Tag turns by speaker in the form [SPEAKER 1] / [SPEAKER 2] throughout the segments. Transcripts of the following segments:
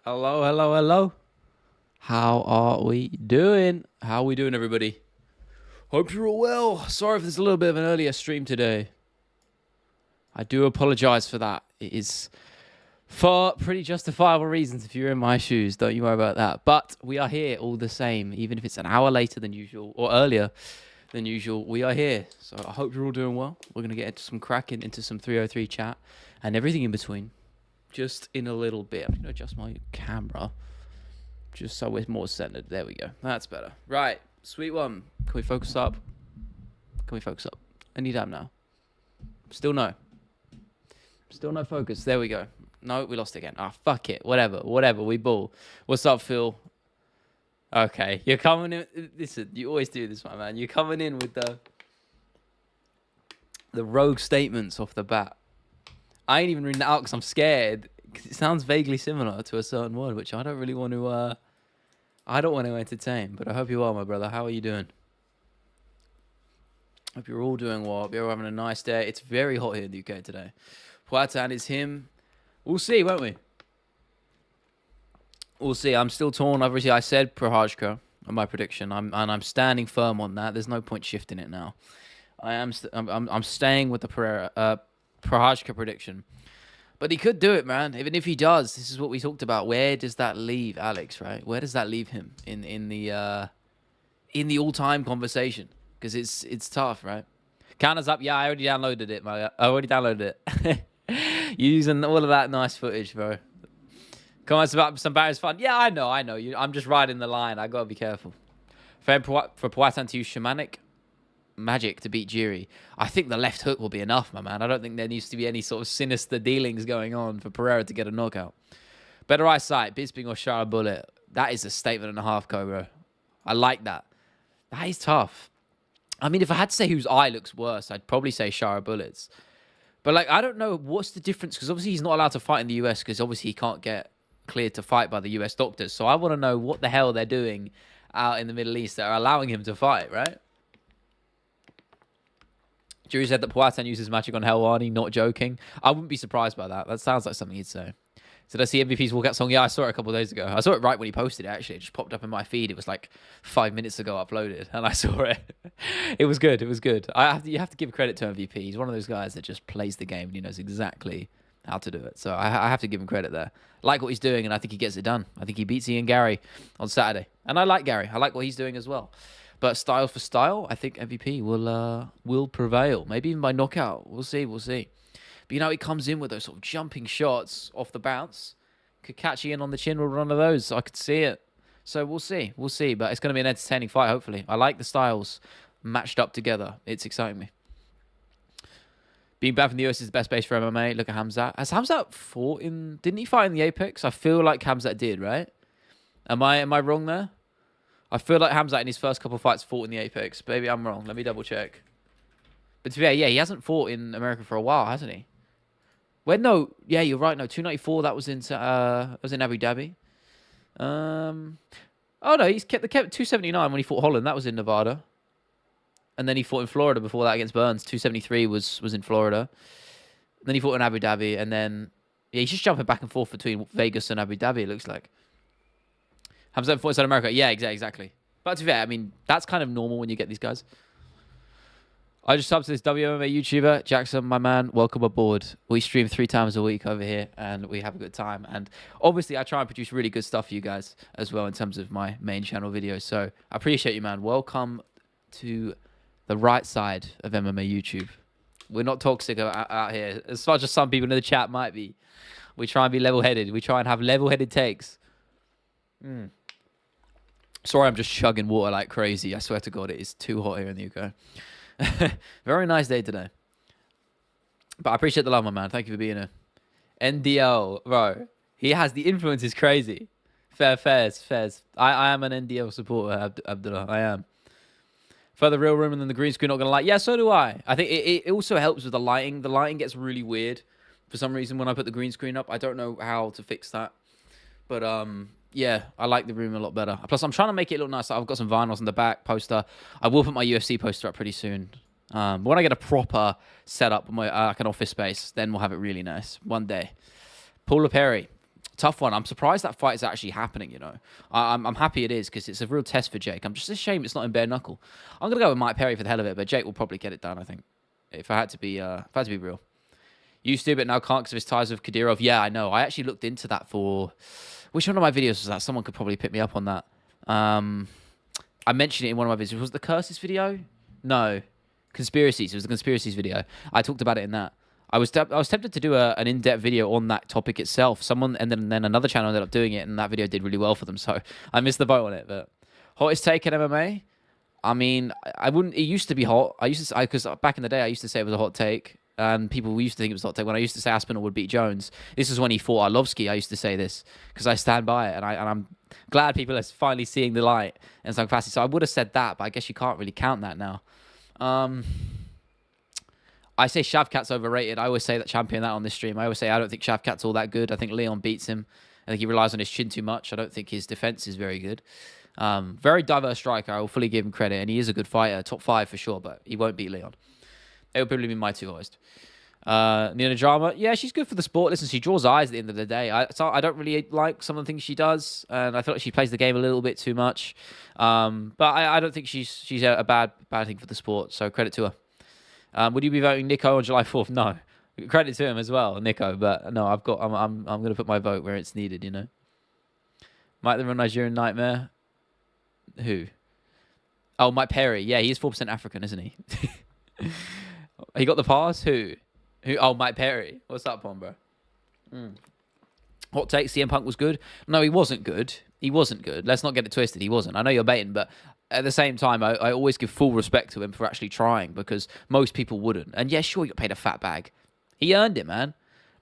[SPEAKER 1] Hello, hello, hello. How are we doing? How are we doing, everybody? Hope you're all well. Sorry if there's a little bit of an earlier stream today. I do apologize for that. It is for pretty justifiable reasons if you're in my shoes. Don't you worry about that. But we are here all the same, even if it's an hour later than usual or earlier than usual. We are here. So I hope you're all doing well. We're going to get into some cracking, into some 303 chat and everything in between. Just in a little bit. I'm going to adjust my camera just so it's more centered. There we go. That's better. Right. Sweet one. Can we focus up? Can we focus up? Any time now. Still no. Still no focus. There we go. No, we lost it again. Ah, fuck it. Whatever. We ball. What's up, Phil? Okay. You're coming in. Listen, you always do this, my man. You're coming in with the rogue statements off the bat. I ain't even reading it out because I'm scared. Because it sounds vaguely similar to a certain word, which I don't really want to. I don't want to entertain. But I hope you are, my brother. How are you doing? Hope you're all doing well. Hope you're having a nice day. It's very hot here in the UK today. Poatan is him. We'll see, won't we? We'll see. I'm still torn. Obviously, I said Prahajka on my prediction. I'm standing firm on that. There's no point shifting it now. I'm staying with the Pereira. Prahajka prediction. But he could do it, man. Even if he does, this is what we talked about. Where does that leave Alex, right? Where does that leave him in the all-time conversation? Because it's tough, right? Counters up. Yeah, I already downloaded it, man. I already downloaded it. Using all of that nice footage, bro. Comments about some Barry's fun. Yeah, I know. I'm just riding the line. I got to be careful. For Poatan to use shamanic magic to beat Jiri. I think the left hook will be enough, my man. I don't think there needs to be any sort of sinister dealings going on for Pereira to get a knockout. Better eyesight, Bisping or Shara Bullet. That is a statement and a half, Cobra. I like that. That is tough. I mean, if I had to say whose eye looks worse, I'd probably say Shara Bullets. But, like, I don't know what's the difference, because obviously he's not allowed to fight in the US, because obviously he can't get cleared to fight by the US doctors. So I want to know what the hell they're doing out in the Middle East that are allowing him to fight, right? Jury said that Poatan uses magic on Helwani, not joking. I wouldn't be surprised by that. That sounds like something he'd say. Did I see MVP's walkout song? Yeah, I saw it a couple of days ago. I saw it right when he posted it, actually. It just popped up in my feed. It was like 5 minutes ago uploaded, and I saw it. It was good. It was good. You have to give credit to MVP. He's one of those guys that just plays the game, and he knows exactly how to do it. So I have to give him credit there. I like what he's doing, and I think he gets it done. I think he beats Ian Gary on Saturday. And I like Gary. I like what he's doing as well. But style for style, I think MVP will prevail. Maybe even by knockout. We'll see. But, you know, he comes in with those sort of jumping shots off the bounce. Could catch Ian on the chin with one of those. I could see it. So we'll see. But it's going to be an entertaining fight, hopefully. I like the styles matched up together. It's exciting me. Being back from the US is the best base for MMA. Look at Hamzat. Has Hamzat fought in... Didn't he fight in the Apex? I feel like Hamzat did, right? Am I wrong there? I feel like Hamzat in his first couple of fights fought in the Apex. Maybe I'm wrong. Let me double check. But to be fair, yeah, he hasn't fought in America for a while, hasn't he? Well, no. Yeah, you're right. No, 294, that was in Abu Dhabi. Oh, no, he kept 279 when he fought Holland. That was in Nevada. And then he fought in Florida before that against Burns. 273 was in Florida. And then he fought in Abu Dhabi. And then, yeah, he's just jumping back and forth between Vegas and Abu Dhabi, it looks like. Hamzat fought inside America. Yeah, exactly. But to be fair, I mean, that's kind of normal when you get these guys. I just subbed to this WMMA YouTuber. Jackson, my man, welcome aboard. We stream 3 times a week over here, and we have a good time. And obviously, I try and produce really good stuff for you guys as well in terms of my main channel videos. So I appreciate you, man. Welcome to the right side of MMA YouTube. We're not toxic out here, as much as some people in the chat might be. We try and be level-headed. We try and have level-headed takes. Sorry, I'm just chugging water like crazy. I swear to God, it is too hot here in the UK. Very nice day today. But I appreciate the love, my man. Thank you for being here. NDL, bro. He has the influence is crazy. Fairs. I am an NDL supporter, Abdullah. I am. Further real room and then the green screen, not going to like. Yeah, so do I. I think it also helps with the lighting. The lighting gets really weird for some reason when I put the green screen up. I don't know how to fix that. But, yeah, I like the room a lot better. Plus, I'm trying to make it look nice. I've got some vinyls on the back poster. I will put my UFC poster up pretty soon. But when I get a proper setup, like an office space, then we'll have it really nice. One day. Paula Perry. Tough one. I'm surprised that fight is actually happening, you know. I'm happy it is because it's a real test for Jake. I'm just ashamed it's not in bare knuckle. I'm going to go with Mike Perry for the hell of it, but Jake will probably get it done, I think. If I had to be real. Used to, but now can't because of his ties with Kadyrov. Yeah, I know. I actually looked into that for... Which one of my videos was that? Someone could probably pick me up on that. I mentioned it in one of my videos. Was it the Curses video? No. Conspiracies. It was the Conspiracies video. I talked about it in that. I was tempted to do an in-depth video on that topic itself. Someone and then another channel ended up doing it, and that video did really well for them. So I missed the boat on it. But hottest take in MMA. I mean, I wouldn't. It used to be hot. Because back in the day, I used to say it was a hot take, and people used to think it was a hot take. When I used to say Aspinall would beat Jones, this is when he fought Arlovsky. I used to say this because I stand by it, and I'm glad people are finally seeing the light in some capacity. So I would have said that, but I guess you can't really count that now. I say Shavkat's overrated. I always say that, champion that on this stream. I always say I don't think Shavkat's all that good. I think Leon beats him. I think he relies on his chin too much. I don't think his defense is very good. Very diverse striker. I will fully give him credit, and he is a good fighter. Top 5 for sure, but he won't beat Leon. It will probably be my 2 hottest. Nina Drama, yeah, she's good for the sport. Listen, she draws eyes at the end of the day. I don't really like some of the things she does, and I feel like she plays the game a little bit too much. But I don't think she's a bad thing for the sport. So credit to her. Would you be voting Nico on July 4th? No. Credit to him as well, Nico. But no, I'm going to put my vote where it's needed. You know. Mike the Real Nigerian Nightmare. Who? Oh, Mike Perry. Yeah, he is 4% African, isn't he? He got the pass. Who? Oh, Mike Perry. What's up, on, bro? Hot take. CM Punk was good. No, he wasn't good. He wasn't good. Let's not get it twisted. He wasn't. I know you're baiting, but at the same time, I always give full respect to him for actually trying because most people wouldn't. And yeah, sure, he got paid a fat bag. He earned it, man.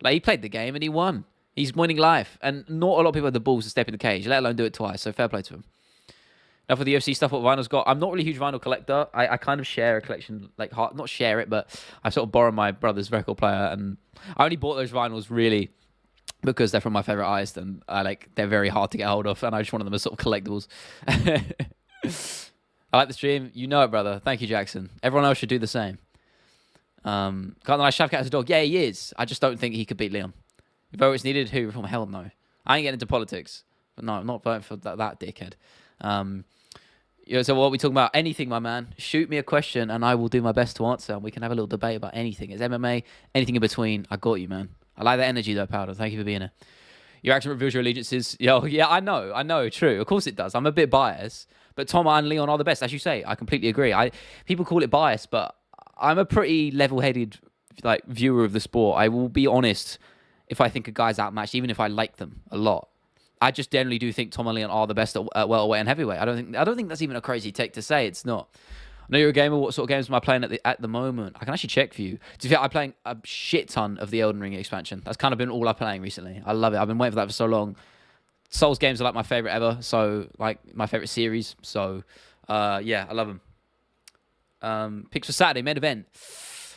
[SPEAKER 1] Like, he played the game and he won. He's winning life. And not a lot of people have the balls to step in the cage, let alone do it twice. So fair play to him. Now for the UFC stuff, what vinyl's got. I'm not really a huge vinyl collector. I kind of share a collection, like, not share it, but I sort of borrow my brother's record player. And I only bought those vinyls really because they're from my favorite artist and they're very hard to get hold of. And I just wanted them as sort of collectibles. I like the stream. You know it, brother. Thank you, Jackson. Everyone else should do the same. Can't deny Shavkat as a dog. Yeah, he is. I just don't think he could beat Leon. If votes needed, who? From hell no. I ain't getting into politics. But no, I'm not voting for that dickhead. So what are we talking about? Anything, my man. Shoot me a question and I will do my best to answer. And we can have a little debate about anything. It's MMA, anything in between. I got you, man. I like that energy though, Powder. Thank you for being here. Your accent reveals your allegiances. Yo, yeah, I know. True. Of course it does. I'm a bit biased. But Tom and Leon are the best. As you say, I completely agree. People call it bias, but I'm a pretty level-headed viewer of the sport. I will be honest if I think a guy's outmatched, even if I like them a lot. I just generally do think Tom and Leon are the best at welterweight and heavyweight. I don't think that's even a crazy take to say. It's not. I know you're a gamer. What sort of games am I playing at the moment? I can actually check for you. To be fair, I'm playing a shit ton of the Elden Ring expansion. That's kind of been all I'm playing recently. I love it. I've been waiting for that for so long. Souls games are like my favorite ever. So my favorite series. So yeah, I love them. Picks for Saturday main event.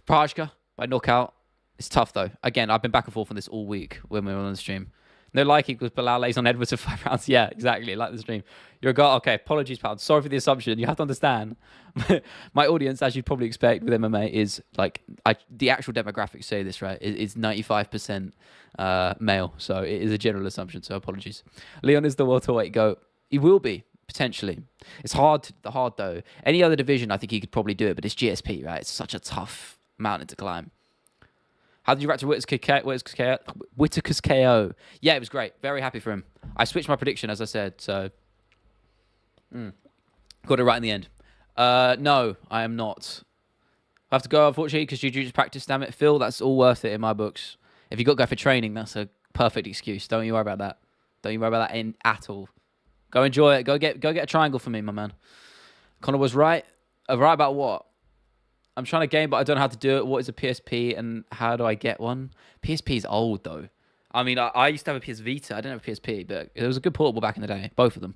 [SPEAKER 1] Prajka by knockout. It's tough though. Again, I've been back and forth on this all week when we were on the stream. No like equals Bilal lays on Edwards for 5 rounds. Yeah, exactly. Like the stream. You're a guy. Okay, apologies, pal. Sorry for the assumption. You have to understand. My audience, as you'd probably expect with MMA, is the actual demographics say this, right? Is 95% male. So it is a general assumption. So apologies. Leon is the welterweight GOAT. He will be, potentially. It's hard though. Any other division, I think he could probably do it, but it's GSP, right? It's such a tough mountain to climb. How did you react to Whittaker's KO? Yeah, it was great. Very happy for him. I switched my prediction, as I said, so... Got it right in the end. No, I am not. I have to go, unfortunately, because Jiu-Jitsu practice, damn it. Phil, that's all worth it in my books. If you got to go for training, that's a perfect excuse. Don't you worry about that. Don't you worry about that at all. Go enjoy it. Go get a triangle for me, my man. Connor was right. Right about what? I'm trying to game, but I don't know how to do it. What is a PSP and how do I get one? PSP is old, though. I mean, I used to have a PS Vita. I didn't have a PSP, but it was a good portable back in the day. Both of them.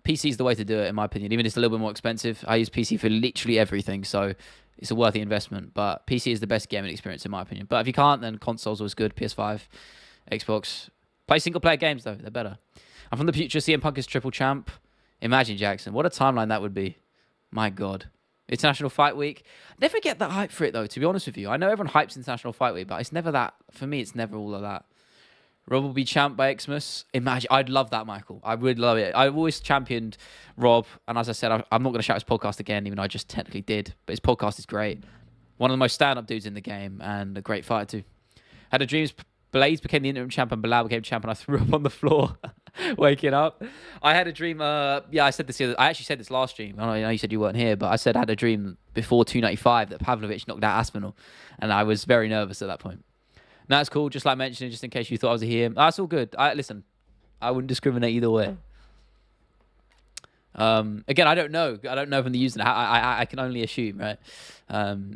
[SPEAKER 1] PC is the way to do it, in my opinion. Even if it's a little bit more expensive. I use PC for literally everything, so it's a worthy investment. But PC is the best gaming experience, in my opinion. But if you can't, then consoles always good. PS5, Xbox. Play single-player games, though. They're better. I'm from the future. CM Punk is triple champ. Imagine, Jackson. What a timeline that would be. My God. International Fight Week. Never get that hype for it, though, to be honest with you. I know everyone hypes International Fight Week, but it's never that. For me, it's never all of that. Rob will be champed by Xmas. Imagine, I'd love that, Michael. I would love it. I've always championed Rob, and as I said, I'm not going to shout his podcast again, even though I just technically did. But his podcast is great. One of the most stand-up dudes in the game, and a great fighter too. Had a dream. Blaze became the interim champ, and Bilal became champ, and I threw up on the floor, waking up. I had a dream. I said this. I actually said this last stream. I know you said you weren't here, but I said I had a dream before 295 that Pavlovich knocked out Aspinall, and I was very nervous at that point. No, that's cool. Just like mentioning, just in case you thought I was a him. That's all good. Listen, I wouldn't discriminate either way. Again, I don't know. I don't know from the using it. I can only assume, right?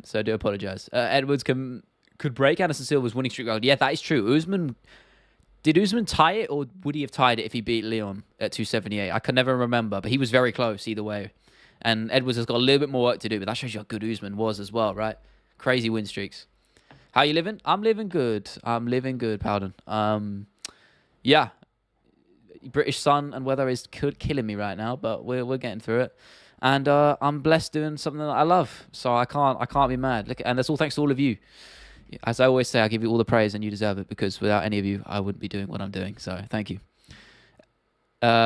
[SPEAKER 1] So I do apologize. Edwards could break Anderson Silva's winning streak record. Yeah, that is true. Did Usman tie it, or would he have tied it if he beat Leon at 278? I can never remember, but he was very close either way. And Edwards has got a little bit more work to do, but that shows you how good Usman was as well, right? Crazy win streaks. How you living? I'm living good. Paladin. Yeah. British sun and weather is killing me right now, but we're getting through it. And I'm blessed doing something that I love, so I can't be mad. And that's all thanks to all of you. As I always say, I give you all the praise and you deserve it, because without any of you, I wouldn't be doing what I'm doing. So thank you.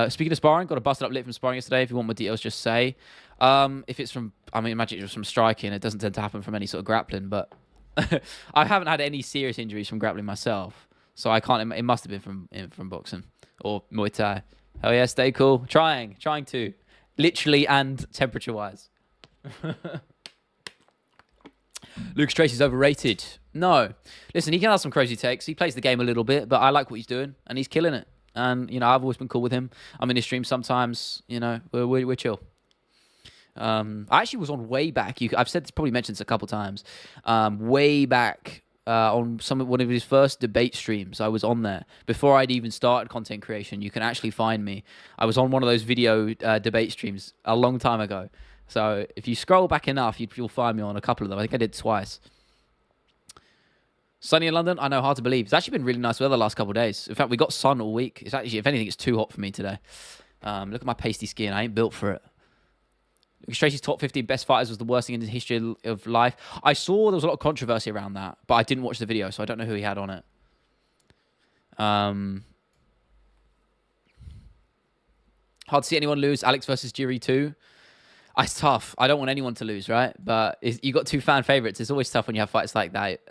[SPEAKER 1] Speaking of sparring, got a busted up lip from sparring yesterday. If you want more details, just say. If it's from, imagine it was from striking. It doesn't tend to happen from any sort of grappling, but I haven't had any serious injuries from grappling myself, so I can't. It must have been from boxing or Muay Thai. Hell yeah, stay cool. Trying to, literally and temperature wise. Lucas Tracy's overrated. No, listen, he can have some crazy takes. He plays the game a little bit, but I like what he's doing, and he's killing it. And I've always been cool with him. I'm in his stream sometimes. We're chill. I actually was on way back. I've said this, probably mentioned this a couple times. Way back on one of his first debate streams, I was on there before I'd even started content creation. You can actually find me. I was on one of those video debate streams a long time ago. So if you scroll back enough, you'll find me on a couple of them. I think I did twice. Sunny in London? I know, hard to believe. It's actually been really nice weather the last couple of days. In fact, we got sun all week. It's actually, if anything, it's too hot for me today. Look at my pasty skin. I ain't built for it. Lucas Tracy's top 15 best fighters was the worst thing in the history of life. I saw there was a lot of controversy around that, but I didn't watch the video, so I don't know who he had on it. Hard to see anyone lose. Alex versus Jiri 2. It's tough. I don't want anyone to lose, right? But you got two fan favorites. It's always tough when you have fights like that.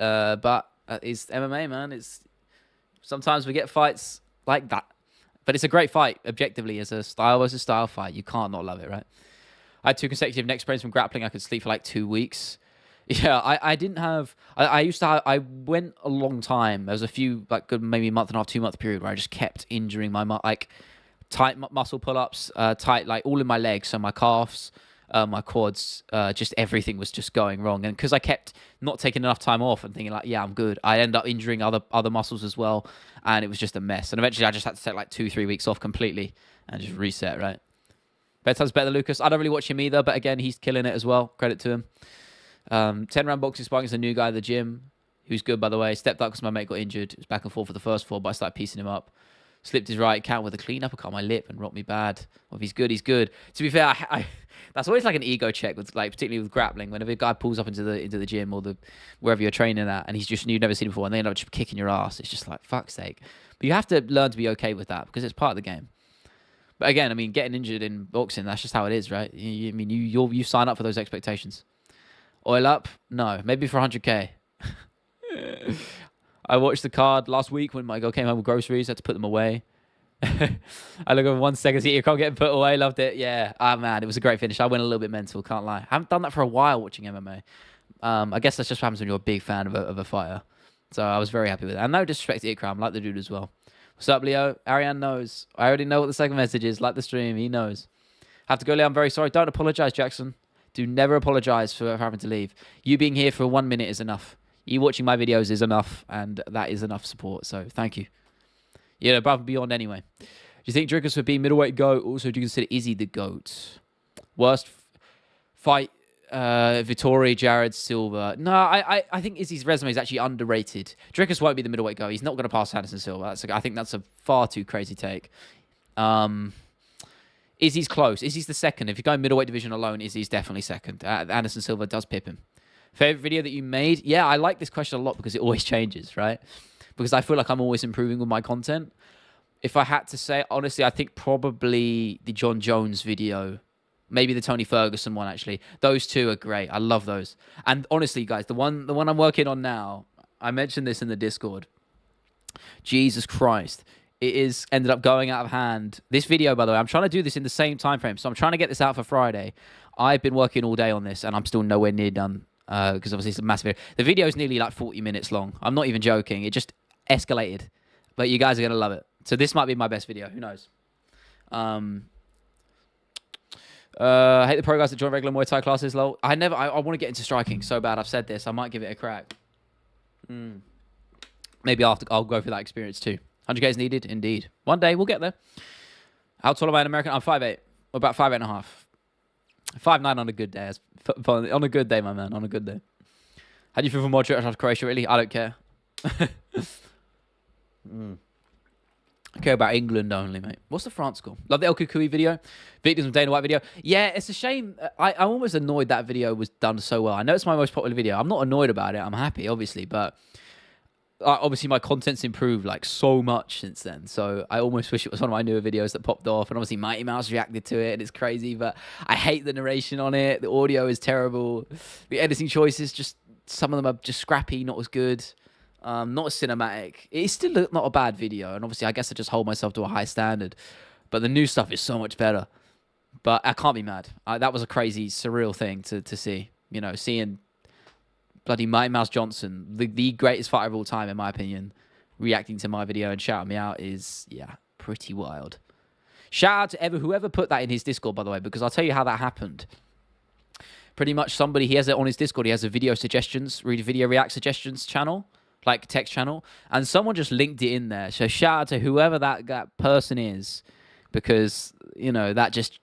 [SPEAKER 1] But it's MMA, man. Sometimes we get fights like that. But it's a great fight, objectively, as a style versus style fight. You can't not love it, right? I had 2 consecutive neck sprains from grappling. I could sleep for like 2 weeks. Yeah, I didn't have... I went a long time. There was a few, like, good maybe month and a half, 2 month period where I just kept injuring my... tight muscle pull-ups, tight, like, all in my legs. So my calves... my quads, just everything was just going wrong. And because I kept not taking enough time off and thinking like, yeah, I'm good, I end up injuring other muscles as well. And it was just a mess. And eventually I just had to take like 2-3 weeks off completely and just reset, right? Bedtime's better than Lucas. I don't really watch him either, but again, he's killing it as well. Credit to him. 10-round boxing sparring is a new guy at the gym, who's good, by the way. Stepped up because my mate got injured. It was back and forth for the first 4, but I started piecing him up. Slipped his right count with a clean uppercut on my lip and rocked me bad. Well, if he's good, he's good. To be fair, that's always like an ego check, with like particularly with grappling. Whenever a guy pulls up into the gym or wherever you're training at, and you've never seen him before, and they end up just kicking your ass, it's just like, fuck's sake. But you have to learn to be okay with that because it's part of the game. But again, I mean, getting injured in boxing, that's just how it is, right? You sign up for those expectations. Oil up? No, maybe for 100K. I watched the card last week when my girl came home with groceries. Had to put them away. I look over 1 second, see your can't get put away. Loved it. Yeah. Man, it was a great finish. I went a little bit mental, can't lie. I haven't done that for a while watching MMA. I guess that's just what happens when you're a big fan of a fighter. So I was very happy with it. And no disrespect to Ikram, like the dude as well. What's up, Leo? Ariane knows. I already know what the second message is. Like the stream, he knows. Have to go, Leo. I'm very sorry. Don't apologize, Jackson. Do never apologize for having to leave. You being here for 1 minute is enough. You watching my videos is enough, and that is enough support. So thank you. Yeah, above and beyond anyway. Do you think Drickus would be middleweight GOAT? Also, do you consider Izzy the GOAT? Worst fight, Vittori, Jared, Silva. No, I think Izzy's resume is actually underrated. Drickus won't be the middleweight GOAT. He's not going to pass Anderson Silva. I think that's a far too crazy take. Izzy's close. Izzy's the second. If you go middleweight division alone, Izzy's definitely second. Anderson Silva does pip him. Favorite video that you made? Yeah, I like this question a lot because it always changes, right? because I feel like I'm always improving with my content. If I had to say, honestly, I think probably the John Jones video, maybe the Tony Ferguson one, actually. Those two are great. I love those. And honestly, guys, the one I'm working on now, I mentioned this in the Discord. Jesus Christ. It is ended up going out of hand. This video, by the way, I'm trying to do this in the same time frame. So I'm trying to get this out for Friday. I've been working all day on this, and I'm still nowhere near done. Because obviously it's a massive video. The video is nearly like 40 minutes long. I'm not even joking. It just escalated. But you guys are going to love it. So this might be my best video. Who knows? I hate the pro guys that join regular Muay Thai classes, lol. I want to get into striking so bad. I've said this. I might give it a crack. Maybe after I'll go for that experience too. 100k is needed, indeed. One day we'll get there. How tall am I in American? I'm 5'8". Or about 5'8.5". 5'9" on a good day. On a good day, my man. On a good day. How do you feel for more trip after Croatia? Really? I don't care. I care about England only, mate. What's the France score? Love the El Kukui video. Victims of Dana White video. Yeah, it's a shame. I'm almost annoyed that video was done so well. I know it's my most popular video. I'm not annoyed about it. I'm happy, obviously, but obviously my content's improved like so much since then. So I almost wish it was one of my newer videos that popped off. And obviously Mighty Mouse reacted to it. And it's crazy, but I hate the narration on it. The audio is terrible. The editing choices, just some of them are just scrappy, not as good. Not as cinematic. It's still not a bad video, and obviously I guess I just hold myself to a high standard, but the new stuff is so much better. But I can't be mad. That was a crazy, surreal thing to see. You know, seeing bloody Mighty Mouse Johnson, the greatest fighter of all time, in my opinion, reacting to my video and shouting me out is, yeah, pretty wild. Shout out to whoever put that in his Discord, by the way, because I'll tell you how that happened. Pretty much somebody, he has it on his Discord, he has a video suggestions, video react suggestions channel, like text channel, and someone just linked it in there. So shout out to whoever that person is, because, you know, that just,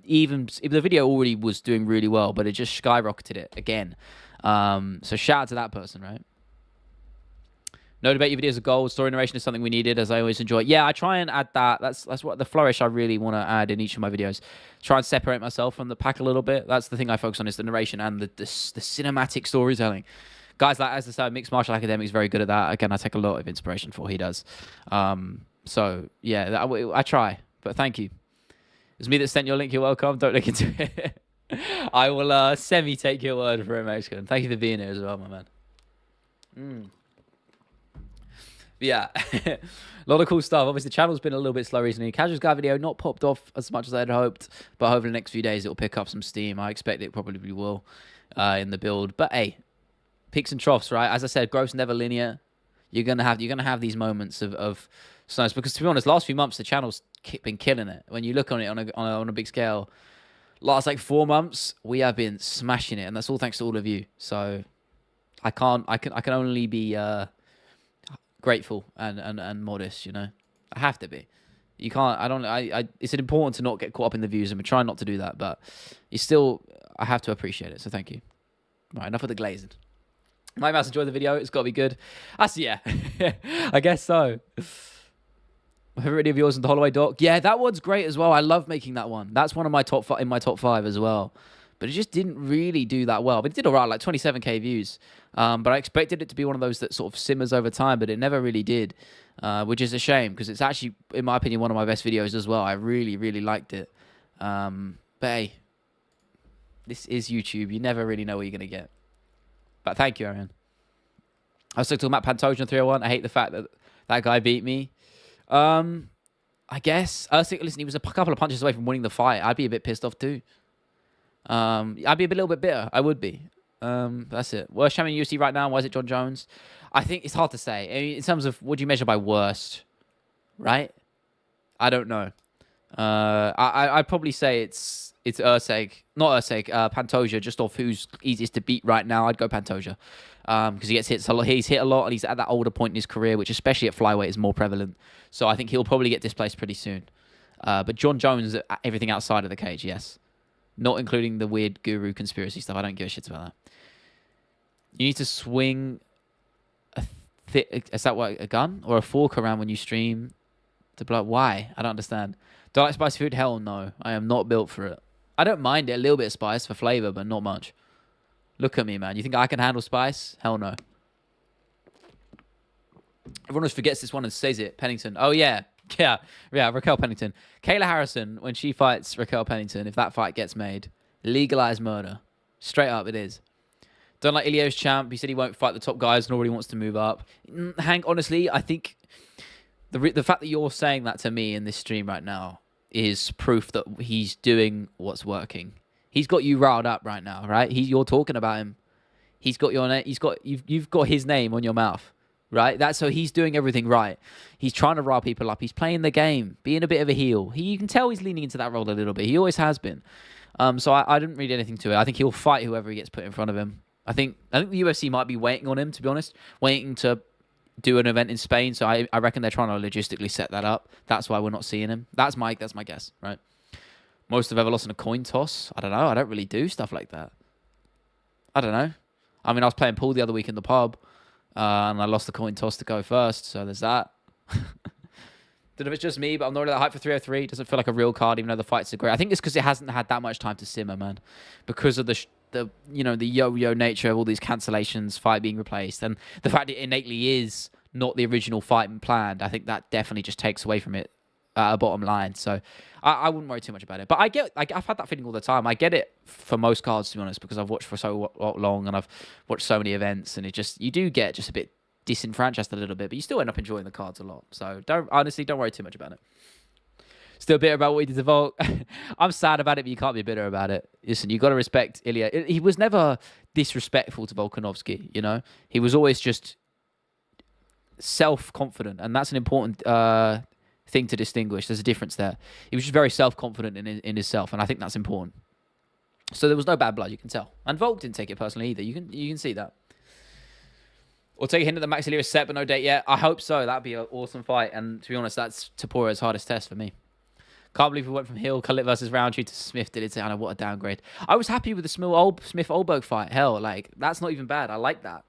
[SPEAKER 1] even if the video already was doing really well, but it just skyrocketed it again. So shout out to that person, right? No debate, your videos are gold. Story narration is something we needed, as I always enjoy. Yeah, I try and add that. That's what the flourish I really want to add in each of my videos. Try and separate myself from the pack a little bit. That's the thing I focus on, is the narration and the cinematic storytelling. Guys like, as I said, Mixed Martial Academic is very good at that. Again, I take a lot of inspiration for what he does. So yeah, I try. But thank you. It's me that sent your link. You're welcome. Don't look into it. I will semi-take your word for it, Mexican. Thank you for being here as well, my man. Yeah, a lot of cool stuff. Obviously, the channel's been a little bit slow recently. Casuals Guy video not popped off as much as I had hoped, but hopefully the next few days it'll pick up some steam. I expect it probably will in the build. But hey, peaks and troughs, right? As I said, growth's never linear. You're gonna have these moments of slowness, because to be honest, last few months the channel's been killing it. When you look on it on a big scale, last like 4 months we have been smashing it, and that's all thanks to all of you. So I can only be grateful and modest, you know. I have to be. You can't. It's important to not get caught up in the views, and we're trying not to do that. But I have to appreciate it. So thank you. Right, enough of the glazing. My mouse enjoyed the video. It's got to be good. Yeah. I guess so. My favorite video of yours in the Holloway doc. Yeah, that one's great as well. I love making that one. That's one of my top 5 as well. But it just didn't really do that well. But it did all right, like 27k views. But I expected it to be one of those that sort of simmers over time, but it never really did, which is a shame, because it's actually, in my opinion, one of my best videos as well. I really, really liked it. But hey, this is YouTube. You never really know what you're going to get. But thank you, Arian. I was talking about Pantoja 301. I hate the fact that that guy beat me. I guess. Listen, he was a couple of punches away from winning the fight. I'd be a bit pissed off too. I'd be a little bit bitter. I would be. That's it. Worst champion in UFC right now? Why is it John Jones? I think it's hard to say. I mean, in terms of what do you measure by worst, right? I don't know. I'd probably say it's Urseg, not Urseg, Pantoja, just off who's easiest to beat right now. I'd go Pantoja, because he gets hit a lot. He's hit a lot, and he's at that older point in his career, which especially at flyweight is more prevalent. So I think he'll probably get displaced pretty soon. But John Jones, everything outside of the cage, yes. Not including the weird guru conspiracy stuff. I don't give a shit about that. You need to swing is that what, a gun or a fork around when you stream to blow? Why? I don't understand. Do I like spicy food? Hell no. I am not built for it. I don't mind it, a little bit of spice for flavor, but not much. Look at me, man. You think I can handle spice? Hell no. Everyone always forgets this one and says it. Pennington. Oh, yeah. Yeah. Raquel Pennington. Kayla Harrison, when she fights Raquel Pennington, if that fight gets made, legalize murder. Straight up, it is. Don't like Ilio's champ. He said he won't fight the top guys, nor he wants to move up. Hank, honestly, I think the fact that you're saying that to me in this stream right now is proof that he's doing what's working. He's got you riled up right now, right? You're talking about him. He's got your name. You've got his name on your mouth, right? That's so he's doing everything right. He's trying to rile people up. He's playing the game, being a bit of a heel. You can tell he's leaning into that role a little bit. He always has been. So I didn't read anything to it. I think he'll fight whoever he gets put in front of him. I think the UFC might be waiting on him, to be honest, waiting to do an event in Spain. So I reckon they're trying to logistically set that up. That's why we're not seeing him. That's my guess, right? Most have ever lost in a coin toss. I don't know. I don't really do stuff like that. I don't know. I mean, I was playing pool the other week in the pub, and I lost the coin toss to go first. So there's that. Don't know if it's just me, but I'm not really that hyped for 303. It doesn't feel like a real card, even though the fights are great. I think it's because it hasn't had that much time to simmer, man. Because of the yo-yo nature of all these cancellations, fight being replaced, and the fact it innately is not the original fight and planned. I think that definitely just takes away from it. Bottom line, so I wouldn't worry too much about it. But I've had that feeling all the time. I get it for most cards, to be honest, because I've watched for so long and I've watched so many events, and you do get just a bit disenfranchised a little bit, but you still end up enjoying the cards a lot. So don't worry too much about it. Still bitter about what he did to Volk. I'm sad about it, but you can't be bitter about it. Listen, you got to respect Ilya. He was never disrespectful to Volkanovski. You know, he was always just self-confident, and that's an important thing to distinguish. There's a difference there. He was just very self-confident in himself, and I think that's important. So there was no bad blood, you can tell. And Volk didn't take it personally either. You can see that. Or take a hint at the Max Ilya set, but no date yet. I hope so. That'd be an awesome fight. And to be honest, that's Topuria's hardest test for me. Can't believe we went from Hill, Khalid versus Roundtree to Smith. Did it? I know, what a downgrade. I was happy with the Smith-Olberg fight. Hell, like, that's not even bad. I like that.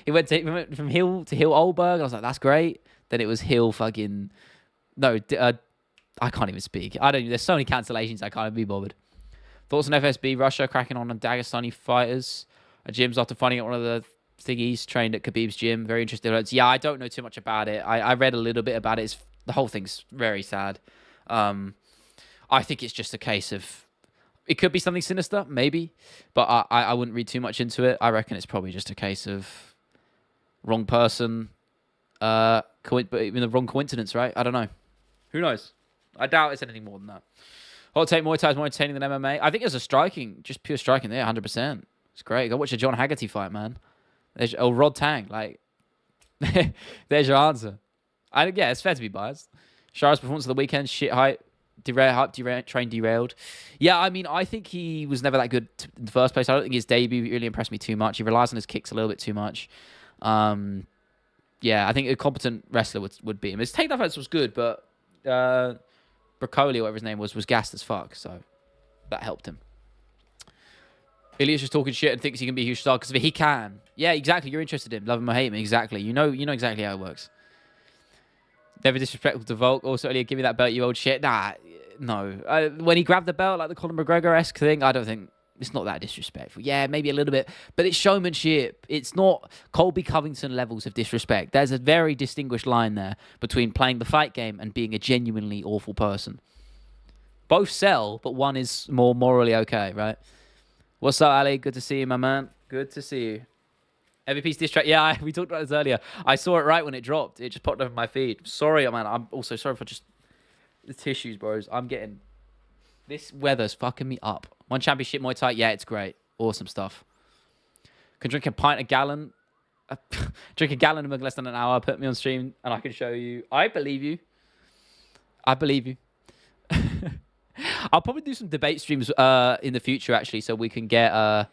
[SPEAKER 1] He went from Hill to Hill-Olberg. I was like, that's great. Then it was Hill fucking... No, I can't even speak. There's so many cancellations, I can't even be bothered. Thoughts on FSB, Russia cracking on Dagestani fighters. Gyms after finding out one of the thingies trained at Khabib's gym. Very interested. Yeah, I don't know too much about it. I read a little bit about it. The whole thing's very sad. I think it's just a case of... It could be something sinister, maybe. But I wouldn't read too much into it. I reckon it's probably just a case of wrong person... but even the wrong coincidence, right? I don't know. Who knows? I doubt it's anything more than that. Hot take, Muay Thai is more entertaining than MMA. I think there's just pure striking there, 100%. It's great. Go watch a John Haggerty fight, man. Rod Tang, like, there's your answer. Yeah, it's fair to be biased. Shara's performance of the weekend, shit hype, train derailed. Yeah, I mean, I think he was never that good in the first place. I don't think his debut really impressed me too much. He relies on his kicks a little bit too much. Yeah, I think a competent wrestler would beat him. His takedown defense was good, but Broccoli, whatever his name was gassed as fuck, so that helped him. Ilya's just talking shit and thinks he can be a huge star because he can. Yeah, exactly. You're interested in him. Love him or hate him. Exactly. You know exactly how it works. Never disrespectful to Volk. Also, Ilya, give me that belt, you old shit. Nah, no. When he grabbed the belt, like the Conor McGregor-esque thing, I don't think... It's not that disrespectful. Yeah, maybe a little bit. But it's showmanship. It's not Colby Covington levels of disrespect. There's a very distinguished line there between playing the fight game and being a genuinely awful person. Both sell, but one is more morally okay, right? What's up, Ali? Good to see you, my man. Good to see you. MVP's diss track. Yeah, we talked about this earlier. I saw it right when it dropped. It just popped up in my feed. Sorry, man. I'm also sorry for just the tissues, bros. I'm getting... This weather's fucking me up. One championship Muay Thai. Yeah, it's great. Awesome stuff. Can drink a gallon in less than an hour. Put me on stream and I can show you. I believe you. I'll probably do some debate streams in the future, actually, so we can get the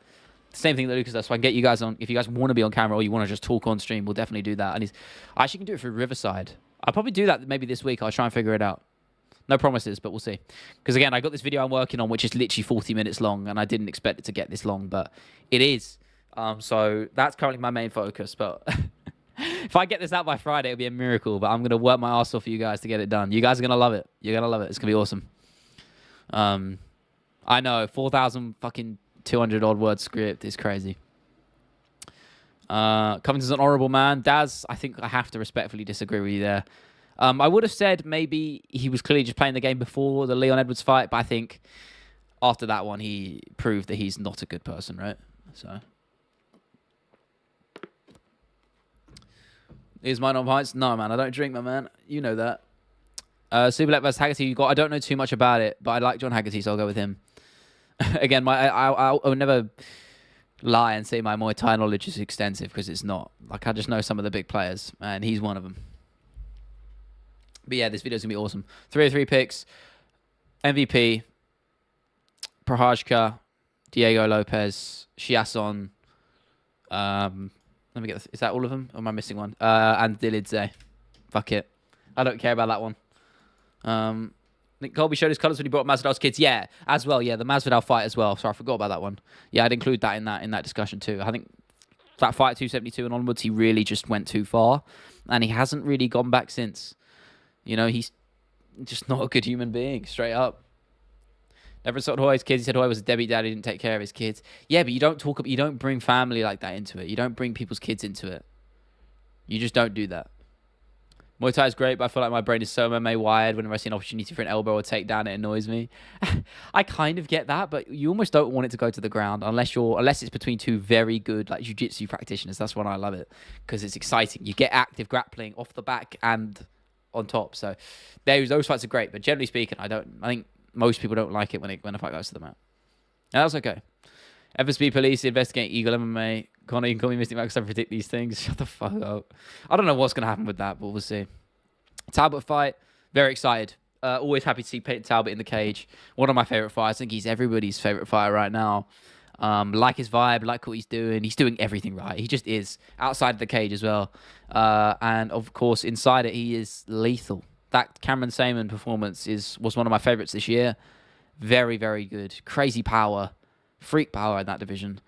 [SPEAKER 1] same thing that Lucas does. So I can get you guys on. If you guys want to be on camera or you want to just talk on stream, we'll definitely do that. And I actually can do it through Riverside. I'll probably do that maybe this week. I'll try and figure it out. No promises, but we'll see. Because again, I got this video I'm working on, which is literally 40 minutes long, and I didn't expect it to get this long, but it is. So that's currently my main focus. But if I get this out by Friday, it'll be a miracle. But I'm going to work my ass off for you guys to get it done. You guys are going to love it. You're going to love it. It's going to be awesome. I know, 4,000 fucking 200 odd word script is crazy. Covington's an honourable man. Daz, I think I have to respectfully disagree with you there. I would have said maybe he was clearly just playing the game before the Leon Edwards fight, but I think after that one, he proved that he's not a good person, right? So, is mine on pints? No, man, I don't drink, my man. You know that. Superlet vs Haggerty, I don't know too much about it, but I like John Haggerty, so I'll go with him. Again, I would never lie and say my Muay Thai knowledge is extensive, because it's not. Like, I just know some of the big players, and he's one of them. But yeah, this video's going to be awesome. 3 of 3 picks. MVP. Prohajka. Diego Lopez. Chiasson. Let me get this. Is that all of them? Or am I missing one? And Dilidze. Fuck it. I don't care about that one. I think Colby showed his colours when he brought Masvidal's kids. Yeah, as well. Yeah, the Masvidal fight as well. Sorry, I forgot about that one. Yeah, I'd include that in that discussion too. I think that fight 272 and onwards, he really just went too far, and he hasn't really gone back since. You know, he's just not a good human being, straight up. Never insulted Hoy's kids. He said Hoy was a deadbeat dad who didn't take care of his kids. Yeah, but you don't bring family like that into it. You don't bring people's kids into it. You just don't do that. Muay Thai is great, but I feel like my brain is so MMA wired. Whenever I see an opportunity for an elbow or takedown, it annoys me. I kind of get that, but you almost don't want it to go to the ground unless it's between two very good like jiu-jitsu practitioners. That's when I love it, because it's exciting. You get active grappling off the back and on top. So those fights are great, but generally speaking, I think most people don't like it when a fight goes to the mat. And that's okay. FSB police investigate Eagle MMA. Connor, you can call me Mystic Max because I predict these things. Shut the fuck up. I don't know what's going to happen with that, but we'll see. Talbot fight. Very excited. Always happy to see Talbot in the cage. One of my favourite fighters. I think he's everybody's favourite fighter right now. Like his vibe, like what he's doing. He's doing everything right. He just is. Outside of the cage as well. And of course, inside it, he is lethal. That Cameron Saman performance was one of my favourites this year. Very, very good. Crazy power. Freak power in that division.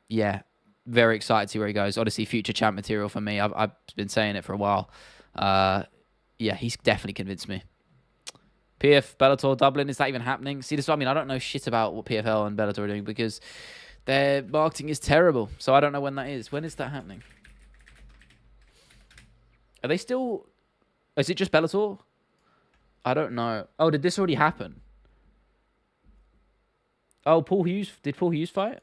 [SPEAKER 1] Yeah. Very excited to see where he goes. Honestly, future champ material for me. I've been saying it for a while. Yeah, he's definitely convinced me. PF, Bellator, Dublin, is that even happening? See, this is what I mean. I don't know shit about what PFL and Bellator are doing because their marketing is terrible. So I don't know when that is. When is that happening? Are they still... Is it just Bellator? I don't know. Oh, did this already happen? Oh, Paul Hughes. Did Paul Hughes fight?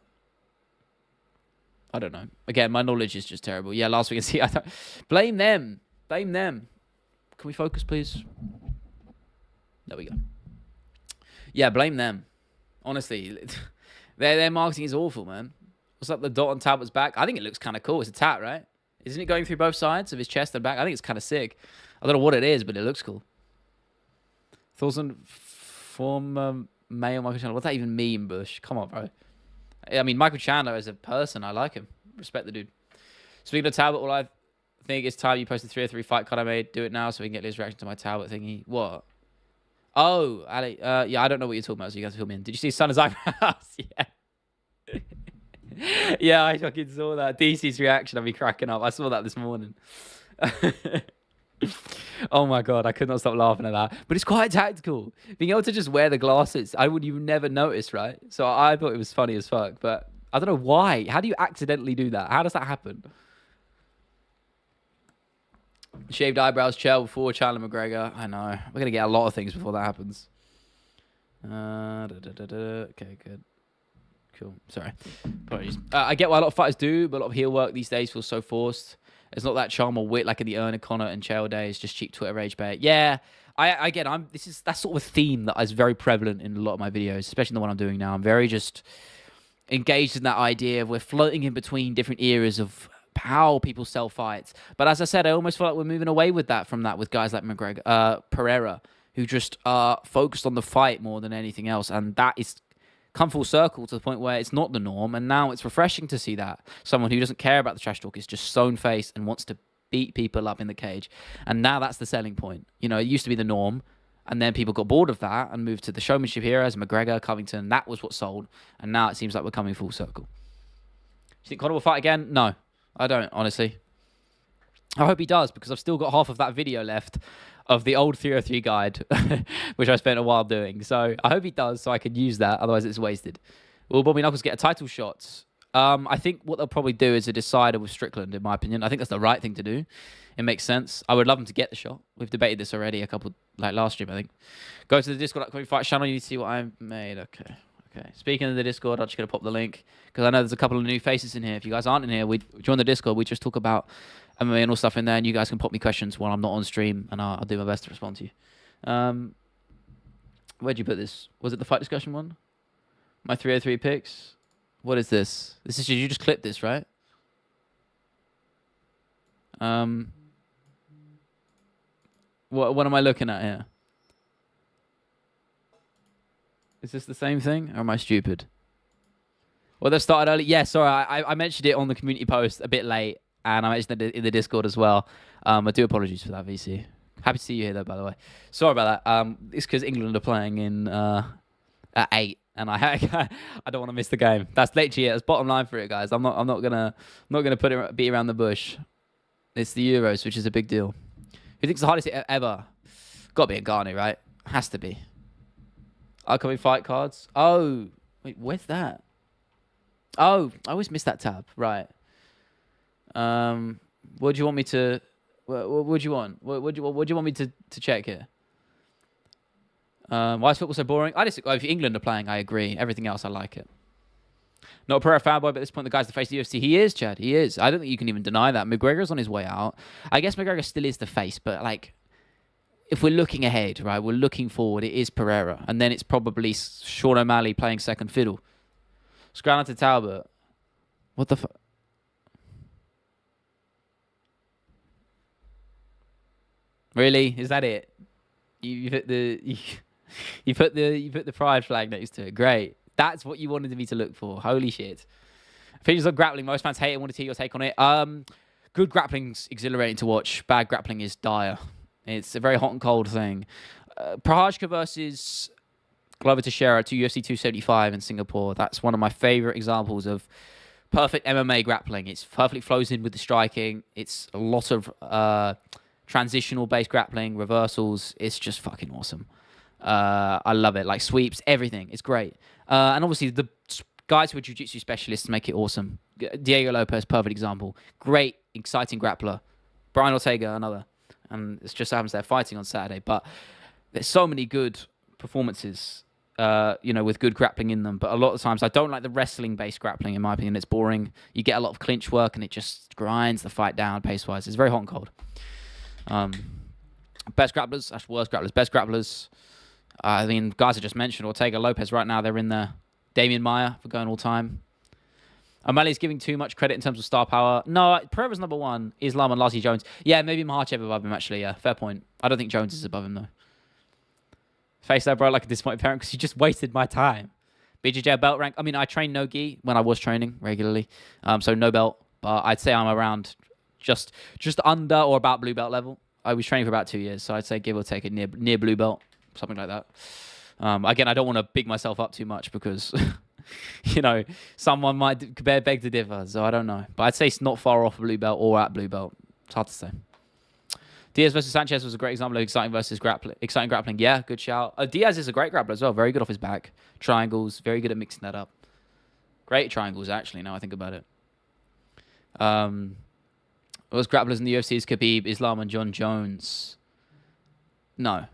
[SPEAKER 1] I don't know. Again, my knowledge is just terrible. Yeah, last week. See, blame them. Blame them. Can we focus, please? There we go. Yeah, blame them. Honestly, their marketing is awful, man. What's up, the dot on Talbot's back? I think it looks kind of cool. It's a tat, right? Isn't it going through both sides of his chest and back? I think it's kind of sick. I don't know what it is, but it looks cool. Thoughts on former male Michael Chandler? What's that even mean, Bush? Come on, bro. I mean, Michael Chandler as a person, I like him. Respect the dude. Speaking of Talbot, all I think it's time you posted 3 or 3 fight card I made. Do it now so we can get his reaction to my Talbot thingy. What? Oh, Ali. Yeah, I don't know what you're talking about, so you guys fill me in. Did you see his son as eyebrows? Yeah. Yeah, I fucking saw that. DC's reaction, I'll be cracking up. I saw that this morning. Oh my god, I could not stop laughing at that. But it's quite tactical. Being able to just wear the glasses, you've never noticed, right? So I thought it was funny as fuck, but I don't know why. How do you accidentally do that? How does that happen? Shaved eyebrows, Chael before Chandler McGregor. I know. We're going to get a lot of things before that happens. Okay, good. Cool. Sorry. Apologies. I get why a lot of fighters do, but a lot of heel work these days feels so forced. It's not that charm or wit like in the Erna, Connor, and Chael days. Just cheap Twitter rage bait. Yeah, that's sort of a theme that is very prevalent in a lot of my videos, especially the one I'm doing now. I'm very just engaged in that idea of we're floating in between different eras of how people sell fights. But as I said, I almost feel like we're moving away with guys like McGregor, Pereira, who just are focused on the fight more than anything else, and that is come full circle to the point where it's not the norm, and now it's refreshing to see that someone who doesn't care about the trash talk is just stone-faced and wants to beat people up in the cage, and now that's the selling point. You know, it used to be the norm, and then people got bored of that and moved to the showmanship heroes, McGregor, Covington. That was what sold, and now it seems like we're coming full circle. Do you think Conor will fight again? No, I don't, honestly. I hope he does, because I've still got half of that video left of the old 303 guide, which I spent a while doing. So I hope he does, so I can use that. Otherwise, it's wasted. Will Bobby Knuckles get a title shot? I think what they'll probably do is a decider with Strickland, in my opinion. I think that's the right thing to do. It makes sense. I would love him to get the shot. We've debated this already last stream, I think. Go to the Discord Fight channel. You need to see what I made. Okay. Speaking of the Discord, I'm just going to pop the link because I know there's a couple of new faces in here. If you guys aren't in here, we join the Discord. We just talk about MMA and all stuff in there, and you guys can pop me questions while I'm not on stream, and I'll do my best to respond to you. Where'd you put this? Was it the fight discussion one? My 303 picks? What is this? You just clipped this, right? What am I looking at here? Is this the same thing, or am I stupid? Well, they started early. Yeah, sorry, I mentioned it on the community post a bit late, and I mentioned it in the Discord as well. I do apologize for that, VC. Happy to see you here, though, by the way. Sorry about that. It's because England are playing in at 8, and I don't want to miss the game. That's literally it. That's bottom line for it, guys. I'm not gonna beat around the bush. It's the Euros, which is a big deal. Who thinks the hardest hit ever? Got to be a Ghani, right? Has to be. Upcoming fight cards. Oh, wait, where's that? Oh, I always miss that tab. Right. What do you want me to? What do you want? What do you want me to check here? Why is football so boring? If England are playing, I agree. Everything else, I like it. Not a Pereira fanboy, but at this point, the guy's the face of the UFC. He is, Chad. He is. I don't think you can even deny that. McGregor's on his way out. I guess McGregor still is the face, but like, if we're looking ahead, right, we're looking forward, it is Pereira. And then it's probably Sean O'Malley playing second fiddle. Scroll to Talbot. What the fuck? Really? Is that it? You put the you put the pride flag next to it. Great. That's what you wanted me to look for. Holy shit. Opinions on grappling. Most fans hate it. I wanted to hear your take on it. Good grappling's exhilarating to watch. Bad grappling is dire. It's a very hot and cold thing. Prohajka versus Glover Teixeira to UFC 275 in Singapore. That's one of my favorite examples of perfect MMA grappling. It perfectly flows in with the striking. It's a lot of transitional-based grappling, reversals. It's just fucking awesome. I love it. Like sweeps, everything. It's great. And obviously, the guys who are jiu-jitsu specialists make it awesome. Diego Lopez, perfect example. Great, exciting grappler. Brian Ortega, another. And it's just happens they're fighting on Saturday. But there's so many good performances, with good grappling in them. But a lot of times, I don't like the wrestling-based grappling, in my opinion. It's boring. You get a lot of clinch work, and it just grinds the fight down pace-wise. It's very hot and cold. Best grapplers, actually worst grapplers. Best grapplers, I mean, guys I just mentioned, Ortega, Lopez, right now, they're in there. Damian Maia for going all time. O'Malley's giving too much credit in terms of star power. No, Pereira's number one. Islam and Lassie Jones. Yeah, maybe Makhachev above him, actually. Yeah, fair point. I don't think Jones is above him, though. Face that, bro, like a disappointed parent because you just wasted my time. BJJ belt rank. I mean, I trained no gi when I was training regularly. So no belt. But I'd say I'm around just under or about blue belt level. I was training for about 2 years. So I'd say give or take it near blue belt. Something like that. Again, I don't want to big myself up too much because, someone might beg to differ. So I don't know. But I'd say it's not far off blue belt or at blue belt. It's hard to say. Diaz versus Sanchez was a great example of exciting grappling. Yeah, good shout. Diaz is a great grappler as well. Very good off his back. Triangles. Very good at mixing that up. Great triangles, actually, now I think about it. Those grapplers in the UFC is Khabib, Islam, and John Jones. No.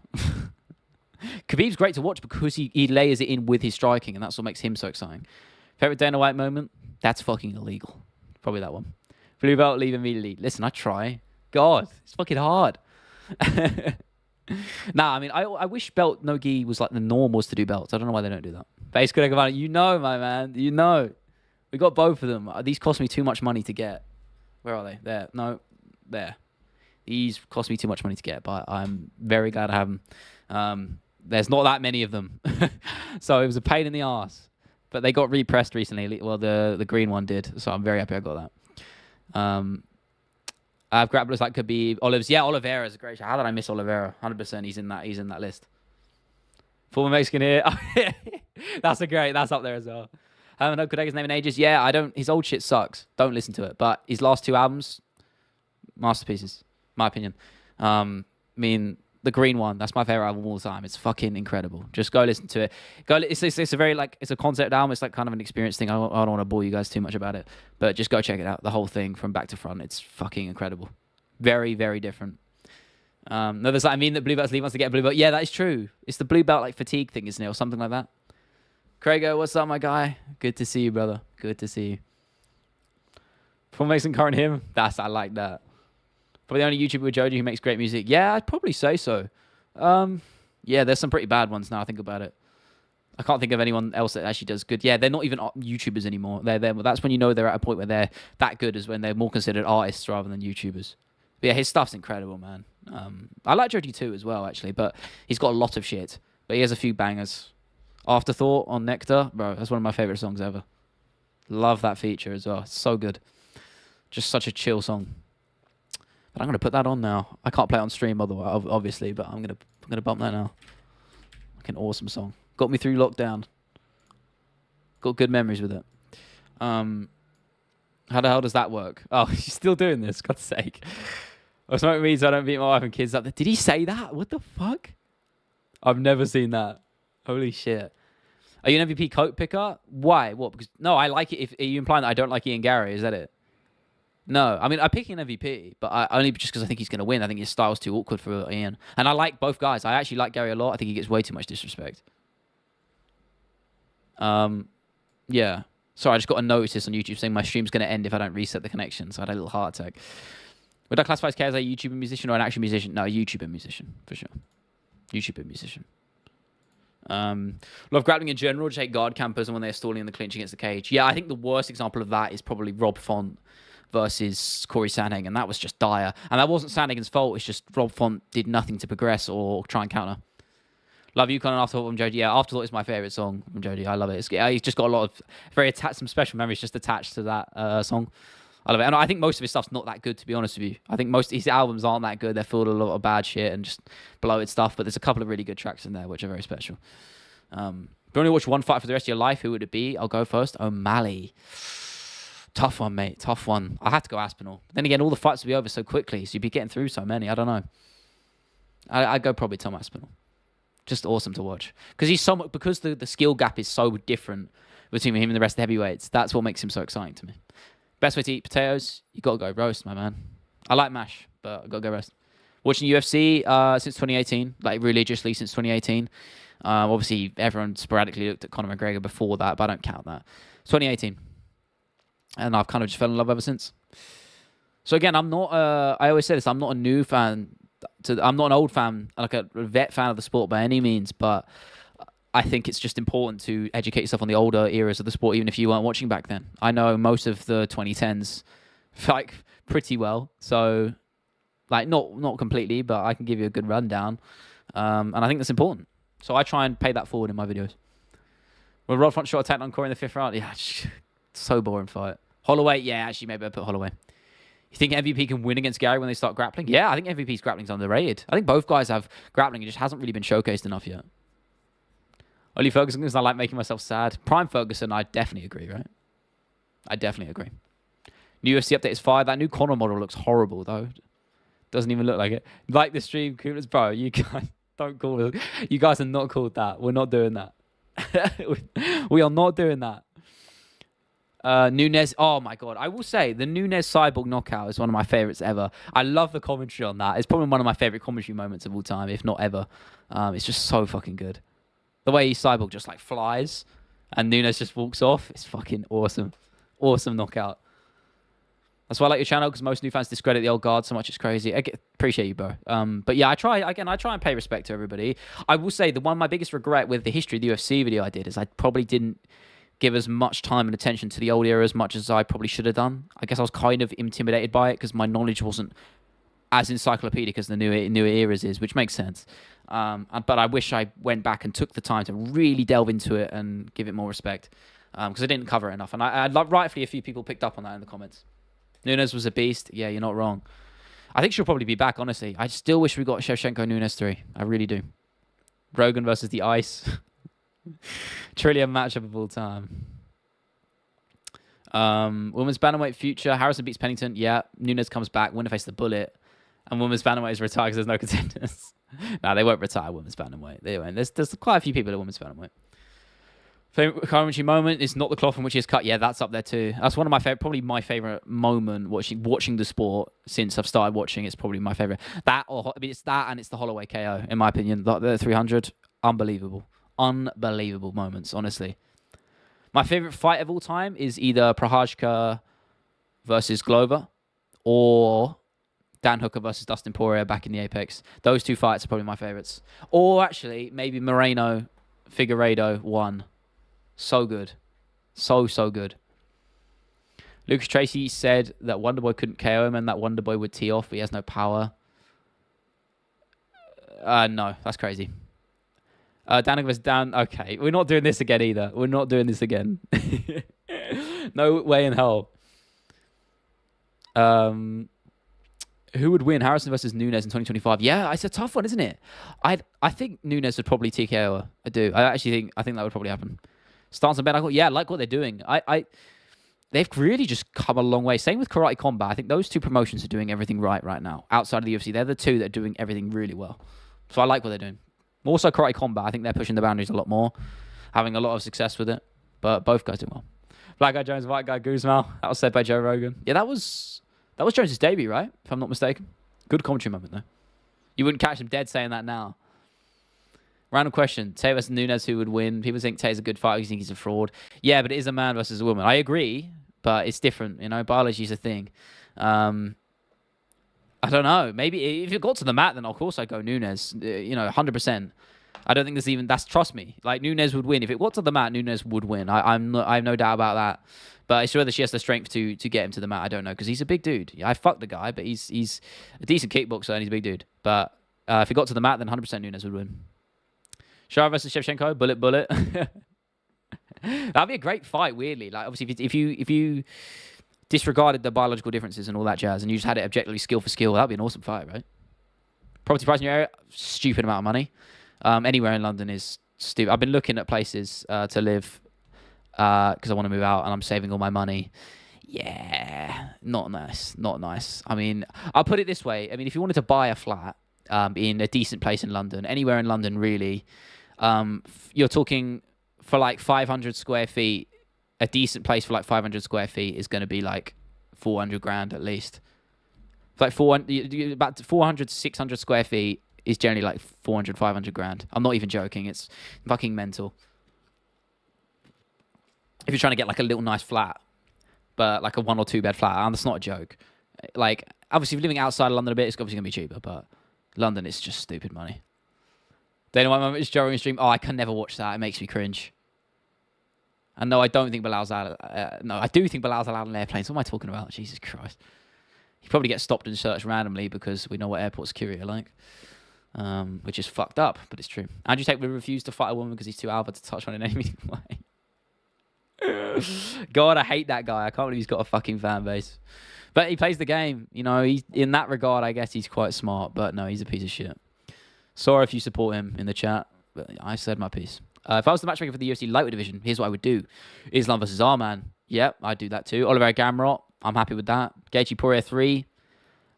[SPEAKER 1] Khabib's great to watch because he layers it in with his striking, and that's what makes him so exciting. Favorite Dana White moment? That's fucking illegal. Probably that one. Blue belt, leave immediately. Listen, I try. God, it's fucking hard. Nah, I mean, I wish belt no gi was like the norm was to do belts. I don't know why they don't do that. Base good, my man. You know. We got both of them. These cost me too much money to get. Where are they? There. No, there. These cost me too much money to get, but I'm very glad I have them. There's not that many of them. So it was a pain in the ass. But they got repressed recently. Well, the green one did. So I'm very happy I got that. I have grapplers like Khabib, Olives. Yeah, Oliveira is a great shot. How did I miss Oliveira? 100%. He's in that list. Former Mexican here. That's up there as well. I haven't heard Kodega's name in ages. Yeah, his old shit sucks. Don't listen to it. But his last 2 albums, masterpieces, my opinion. I mean, The green one. That's my favorite album of all time. It's fucking incredible. Just go listen to it. It's a very like it's a concept album. It's like kind of an experience thing. I don't want to bore you guys too much about it, but just go check it out. The whole thing from back to front. It's fucking incredible. Very, very different. No, there's like, I mean that Blue Belt's League wants to get a blue belt. Yeah, that is true. It's the blue belt like fatigue thing, isn't it, or something like that? Craigo, what's up, my guy? Good to see you, brother. Good to see you. Paul Mason current him. I like that. Probably the only YouTuber with Joji who makes great music. Yeah, I'd probably say so. Yeah, there's some pretty bad ones now I think about it. I can't think of anyone else that actually does good. Yeah, they're not even YouTubers anymore. That's when you know they're at a point where they're that good, is when they're more considered artists rather than YouTubers. But yeah, his stuff's incredible, man. I like Joji too as well, actually, but he's got a lot of shit. But he has a few bangers. Afterthought on Nectar, bro, that's one of my favorite songs ever. Love that feature as well. It's so good. Just such a chill song. But I'm gonna put that on now. I can't play it on stream otherwise, obviously, but I'm gonna bump that now. Like an awesome song. Got me through lockdown. Got good memories with it. How the hell does that work? Oh, she's still doing this. God's sake. I smoke weed so I don't beat my wife and kids up. Did he say that? What the fuck? I've never seen that. Holy shit. Are you an MVP coat picker? Why? What? Because no, I like it. Are you implying that I don't like Ian Gary? Is that it? No, I mean, I pick an MVP, but only just because I think he's going to win. I think his style's too awkward for Ian. And I like both guys. I actually like Gary a lot. I think he gets way too much disrespect. Yeah. Sorry, I just got a notice on YouTube saying my stream's going to end if I don't reset the connection. So I had a little heart attack. Would I classify K as a YouTuber musician or an actual musician? No, a YouTuber musician, for sure. YouTuber musician. Love grappling in general. Just hate guard campers and when they're stalling in the clinch against the cage. Yeah, I think the worst example of that is probably Rob Font versus Corey Sandhagen, and that was just dire. And that wasn't Sandhagen's fault. It's just Rob Font did nothing to progress or try and counter. Love You, Con and Afterthought from Jody. Yeah, Afterthought is my favorite song from Jody. I love it. He's just got a lot of some special memories just attached to that song. I love it. And I think most of his stuff's not that good, to be honest with you. I think most of his albums aren't that good. They're full of a lot of bad shit and just bloated stuff. But there's a couple of really good tracks in there, which are very special. But only watch one fight for the rest of your life, who would it be? I'll go first. O'Malley. Tough one, mate. Tough one. I had to go Aspinall. Then again, all the fights would be over so quickly, so you'd be getting through so many. I don't know. I'd go probably Tom Aspinall. Just awesome to watch. Because the skill gap is so different between him and the rest of the heavyweights. That's what makes him so exciting to me. Best way to eat potatoes, you got to go roast, my man. I like mash, but I got to go roast. Watching UFC since 2018, like religiously since 2018. Obviously, everyone sporadically looked at Conor McGregor before that, but I don't count that. 2018. And I've kind of just fell in love ever since. So again, I'm not, I always say this, I'm not a new fan. I'm not an old fan, like a vet fan of the sport by any means, but I think it's just important to educate yourself on the older eras of the sport, even if you weren't watching back then. I know most of the 2010s like pretty well, so like not completely, but I can give you a good rundown, and I think that's important. So I try and pay that forward in my videos. Well, Rod Front shot attacked on Corey in the 5th round. Yeah, so boring fight. Holloway, yeah, actually maybe I'd put Holloway. You think MVP can win against Gary when they start grappling? Yeah, I think MVP's grappling's underrated. I think both guys have grappling. It just hasn't really been showcased enough yet. Ollie Ferguson, because I like making myself sad. Prime Ferguson, I definitely agree, right? I definitely agree. New UFC update is fire. That new Conor model looks horrible, though. Doesn't even look like it. Like the stream, Coolers, bro. You guys don't call it. You guys are not called that. We're not doing that. We are not doing that. Nunes, oh my god. I will say, the Nunes Cyborg knockout is one of my favorites ever. I love the commentary on that. It's probably one of my favorite commentary moments of all time, if not ever. It's just so fucking good. The way Cyborg just like flies and Nunes just walks off, it's fucking awesome. Awesome knockout. That's why I like your channel, because most new fans discredit the old guard so much it's crazy. Appreciate you, bro. But yeah, I try and pay respect to everybody. I will say my biggest regret with the history of the UFC video I did is I probably didn't give as much time and attention to the old era as much as I probably should have done. I guess I was kind of intimidated by it because my knowledge wasn't as encyclopedic as the newer eras is, which makes sense. But I wish I went back and took the time to really delve into it and give it more respect, because I didn't cover it enough. And rightfully, a few people picked up on that in the comments. Nunes was a beast. Yeah, you're not wrong. I think she'll probably be back, honestly. I still wish we got Shevchenko Nunes 3. I really do. Rogan versus the Ice. Trillion matchup of all time. Women's bantamweight future. Harrison beats Pennington. Yeah. Nunes comes back. Winner face the Bullet. And women's bantamweight is retired because there's no contenders. Nah, they won't retire women's bantamweight. They won't. There's quite a few people at women's bantamweight. Favorite commentary moment is not the cloth in which it's cut. Yeah, that's up there too. That's one of my favorite, probably my favorite moment watching the sport since I've started watching. It's probably my favorite. It's that and it's the Holloway KO in my opinion. The 300, unbelievable moments. Honestly, my favorite fight of all time is either Prohajka versus Glover or Dan Hooker versus Dustin Poirier back in the Apex. Those two fights are probably my favorites. Or actually, maybe Moreno Figueiredo 1. So good. So good. Lucas Tracy said that Wonderboy couldn't KO him and that Wonderboy would tee off, but he has no power. No, that's crazy. Danica was down. Okay, we're not doing this again either. We're not doing this again. No way in hell. Who would win, Harrison versus Nunes in 2025? Yeah, it's a tough one, isn't it? I think Nunes would probably TKO her. I do. I think that would probably happen. Stance on Ben, yeah, I like what they're doing. They've really just come a long way. Same with Karate Combat. I think those two promotions are doing everything right now. Outside of the UFC, they're the two that are doing everything really well. So I like what they're doing. More so Karate Combat. I think they're pushing the boundaries a lot more, having a lot of success with it. But both guys doing well. Black Guy Jones, White Guy Guzman. That was said by Joe Rogan. Yeah, that was Jones' debut, right? If I'm not mistaken. Good commentary moment, though. You wouldn't catch him dead saying that now. Random question. Tay versus Nunes, who would win? People think Tay's a good fighter. You think he's a fraud. Yeah, but it is a man versus a woman. I agree, but it's different. Biology is a thing. I don't know. Maybe if it got to the mat, then of course I'd go Nunes. 100%. I don't think there's even... Trust me. Like, Nunes would win. If it got to the mat, Nunes would win. I have no doubt about that. But it's whether she has the strength to get him to the mat. I don't know, because he's a big dude. I fucked the guy, but he's a decent kickboxer and he's a big dude. But if it got to the mat, then 100% Nunes would win. Shara versus Shevchenko, bullet. That'd be a great fight, weirdly. Like, obviously, if you disregarded the biological differences and all that jazz, and you just had it objectively skill for skill, that'd be an awesome fight, right? Property price in your area, stupid amount of money. Anywhere in London is stupid. I've been looking at places to live because I want to move out, and I'm saving all my money. Yeah, not nice. I mean, I'll put it this way. I mean, if you wanted to buy a flat in a decent place in London, anywhere in London, really, you're talking for like 500 square feet, a decent place for like 500 square feet is going to be like 400 grand at least. It's like about 400 to 600 square feet is generally like 400, 500 grand. I'm not even joking. It's fucking mental. If you're trying to get like a little nice flat, but like a 1 or 2 bed flat, and that's not a joke. Like, obviously, if you're living outside of London a bit, it's obviously going to be cheaper, but London is just stupid money. Dana White moment is Joe Rogan stream. Oh, I can never watch that. It makes me cringe. And no, I don't think Bilal's allowed. No, I do think Bilal's allowed on airplanes. What am I talking about? Jesus Christ. He probably gets stopped and searched randomly because we know what airport security are like. Which is fucked up, but it's true. Andrew Tate would refuse to fight a woman because he's too alpha to touch on in any meaningful way. God, I hate that guy. I can't believe he's got a fucking fan base. But he plays the game. He's, in that regard, I guess he's quite smart. But no, he's a piece of shit. Sorry if you support him in the chat, but I said my piece. If I was the matchmaker for the UFC lightweight division, here's what I would do. Islam versus R-Man. Yep, I'd do that too. Oliver Gamrot. I'm happy with that. Gaethje Poirier 3.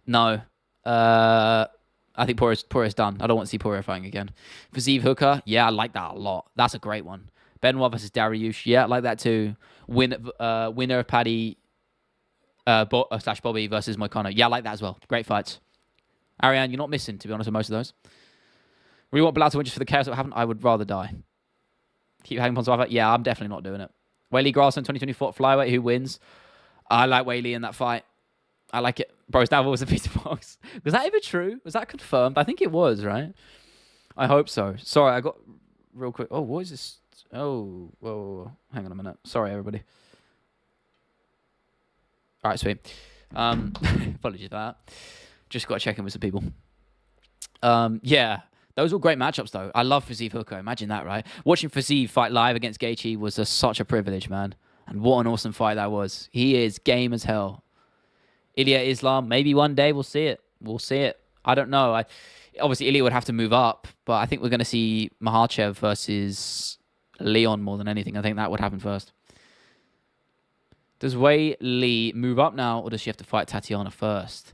[SPEAKER 1] No. I think Poirier's done. I don't want to see Poirier fighting again. Fiziev Hooker. Yeah, I like that a lot. That's a great one. Benoit versus Dariush. Yeah, I like that too. Winner of Paddy / Bobby versus Moicano. Yeah, I like that as well. Great fights. Ariane, you're not missing, to be honest, with most of those. Really want Bilal to win just for the chaos that happened? I would rather die. Keep hanging on to yeah, I'm definitely not doing it. Whaley Grassland 2024 flyweight. Who wins? I like Whaley in that fight. I like it. Bro, Stabber was a piece of box. Was that ever true? Was that confirmed? I think it was, right? I hope so. Sorry, I got real quick. Oh, what is this? Oh, whoa. Hang on a minute. Sorry, everybody. All right, sweet. Apologies for that. Just got to check in with some people. Yeah, those were great matchups, though. I love Fiziev Hooker. Imagine that, right? Watching Fiziev fight live against Gaethje was such a privilege, man. And what an awesome fight that was. He is game as hell. Ilya Islam, maybe one day we'll see it. We'll see it. I don't know. Obviously, Ilya would have to move up, but I think we're going to see Makhachev versus Leon more than anything. I think that would happen first. Does Wei Lee move up now, or does she have to fight Tatiana first?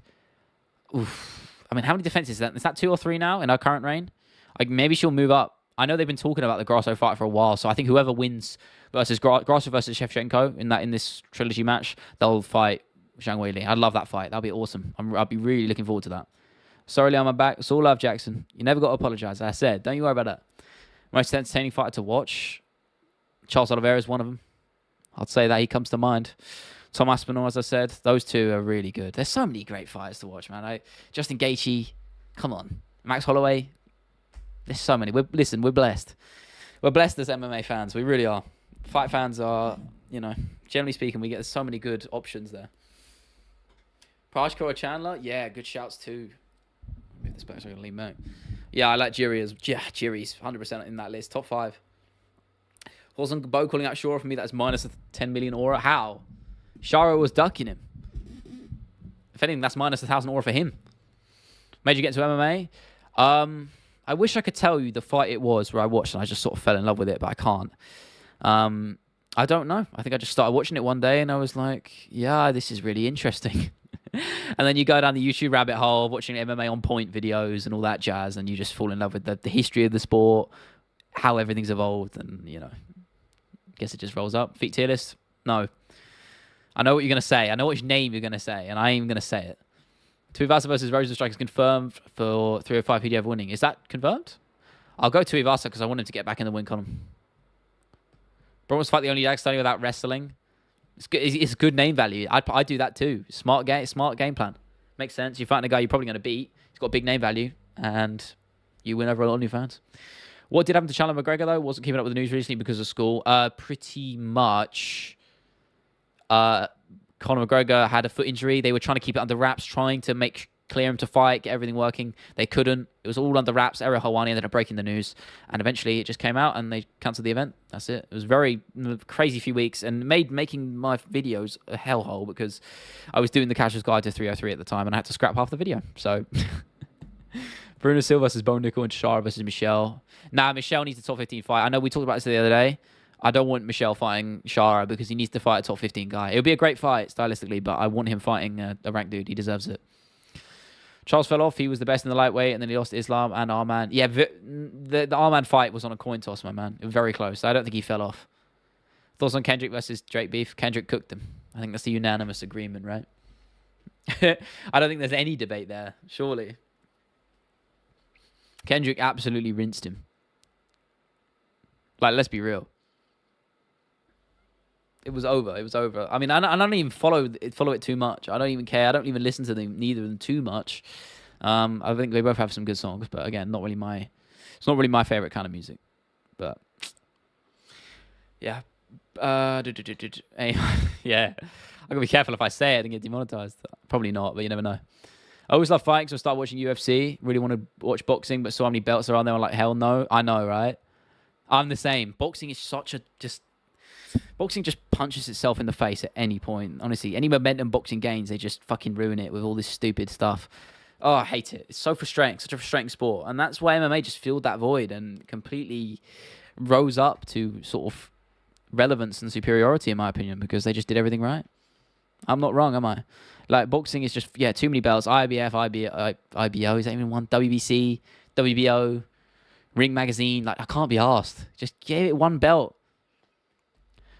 [SPEAKER 1] Oof. I mean, how many defenses is that? Is that 2 or 3 now in her current reign? Like, maybe she'll move up. I know they've been talking about the Grasso fight for a while, so I think whoever wins versus Grasso versus Shevchenko in this trilogy match, they'll fight Zhang Weili. I'd love that fight. That'll be awesome. I'll be really looking forward to that. Sorry, I'm back. It's all love, Jackson. You never got to apologize. I said, don't you worry about that. Most entertaining fighter to watch. Charles Oliveira is one of them. I'd say that he comes to mind. Tom Aspinall, as I said, those two are really good. There's so many great fighters to watch, man. Justin Gaethje, come on. Max Holloway. There's so many. We're blessed. We're blessed as MMA fans. We really are. Fight fans are, generally speaking, we get so many good options there. Prajko or Chandler? Yeah, good shouts too. Move this back so I can lean back. Yeah, I like Jiri's 100% in that list. Top 5. Wasn't Bo calling out Shura for me? That's minus a 10 million aura. How? Shara was ducking him. If anything, that's minus 1,000 aura for him. Made you get into MMA? I wish I could tell you the fight it was where I watched and I just sort of fell in love with it, but I can't. I don't know. I think I just started watching it one day and I was like, yeah, this is really interesting. And then you go down the YouTube rabbit hole watching MMA on point videos and all that jazz, and you just fall in love with the history of the sport, how everything's evolved, and guess it just rolls up. Feet tier list? No. I know what you're going to say. I know which name you're going to say, and I ain't going to say it. Tuivasa versus Rosenstrike is confirmed for 305 PDF winning. Is that confirmed? I'll go Tuivasa because I want him to get back in the win column. Bronze fight the only Dag study without wrestling. It's good name value. I'd do that too. Smart game plan. Makes sense. You're fighting a guy you're probably going to beat. He's got big name value, and you win over a lot of new fans. What did happen to Chandler McGregor, though? Wasn't keeping up with the news recently because of school. Pretty much. Conor McGregor had a foot injury. They were trying to keep it under wraps, trying to clear him to fight, get everything working. They couldn't. It was all under wraps. Ariel Helwani ended up breaking the news, and eventually it just came out, and they cancelled the event. That's it. It was very crazy few weeks, and made making my videos a hellhole because I was doing the Casuals Guide to 303 at the time, and I had to scrap half the video. So, Bruno Silva versus Bo Nickel and Shara versus Michelle. Nah, Michelle needs a top 15 fight. I know we talked about this the other day. I don't want Michelle fighting Shara because he needs to fight a top 15 guy. It would be a great fight stylistically, but I want him fighting a ranked dude. He deserves it. Charles fell off. He was the best in the lightweight, and then he lost to Islam and Arman. Yeah, the Arman fight was on a coin toss, my man. It was very close. I don't think he fell off. Thoughts on Kendrick versus Drake beef? Kendrick cooked him. I think that's the unanimous agreement, right? I don't think there's any debate there, surely. Kendrick absolutely rinsed him. Like, let's be real. It was over. It was over. I mean, I don't even follow it too much. I don't even care. I don't even listen to neither of them too much. I think they both have some good songs, but again, it's not really my favorite kind of music. But yeah, yeah. I'm gonna be careful if I say it and get demonetized. Probably not, but you never know. I always love fighting, so I started watching UFC. Really want to watch boxing, but so many belts are on there. I'm like, hell no. I know, right? I'm the same. Boxing is boxing just punches itself in the face at any point. Honestly, any momentum boxing gains, they just fucking ruin it with all this stupid stuff. Oh, I hate it. It's so frustrating. Such a frustrating sport. And that's why MMA just filled that void and completely rose up to sort of relevance and superiority, in my opinion, because they just did everything right. I'm not wrong, am I? Like, boxing is just, too many belts. IBF, IBO, is that even one? WBC, WBO, Ring Magazine. Like, I can't be asked. Just give it one belt.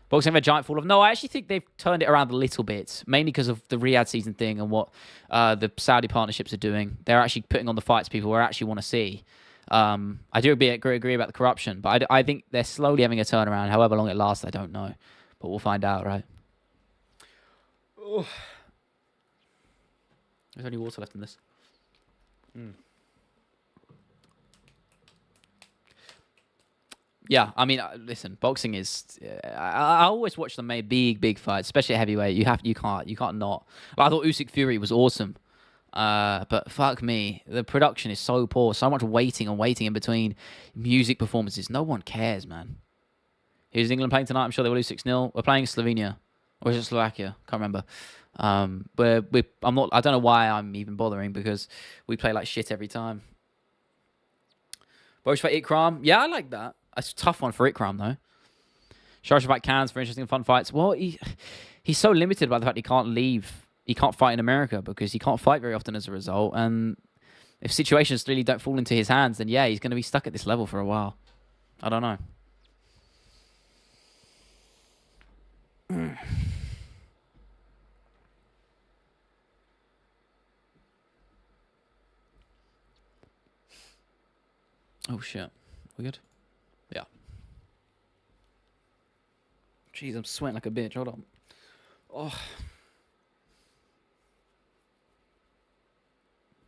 [SPEAKER 1] Boxing have a giant fall off. No, I actually think they've turned it around a little bit, mainly because of the Riyadh season thing and what the Saudi partnerships are doing. They're actually putting on the fights people actually want to see. I do agree about the corruption, but I think they're slowly having a turnaround. However long it lasts, I don't know. But we'll find out, right? Oh. There's only water left in this. Yeah, I mean, listen, boxing is. I always watch them make big fights, especially at heavyweight. You can't not. Like, I thought Usyk Fury was awesome, but fuck me, the production is so poor. So much waiting in between music performances. No one cares, man. Who's England playing tonight? I'm sure they will lose 6-0. We're playing Slovenia, or is it Slovakia? Can't remember. I'm not. I don't know why I'm even bothering because we play like shit every time. Both fight Ikram. Yeah, I like that. It's a tough one for Ikram, though. Shara fight Cans for interesting, fun fights. Well, he's so limited by the fact he can't leave. He can't fight in America because he can't fight very often as a result. And If situations really don't fall into his hands, then yeah, he's going to be stuck at this level for a while. I don't know. Oh, shit. We good? Yeah. Jeez, I'm sweating like a bitch. Hold on. Oh.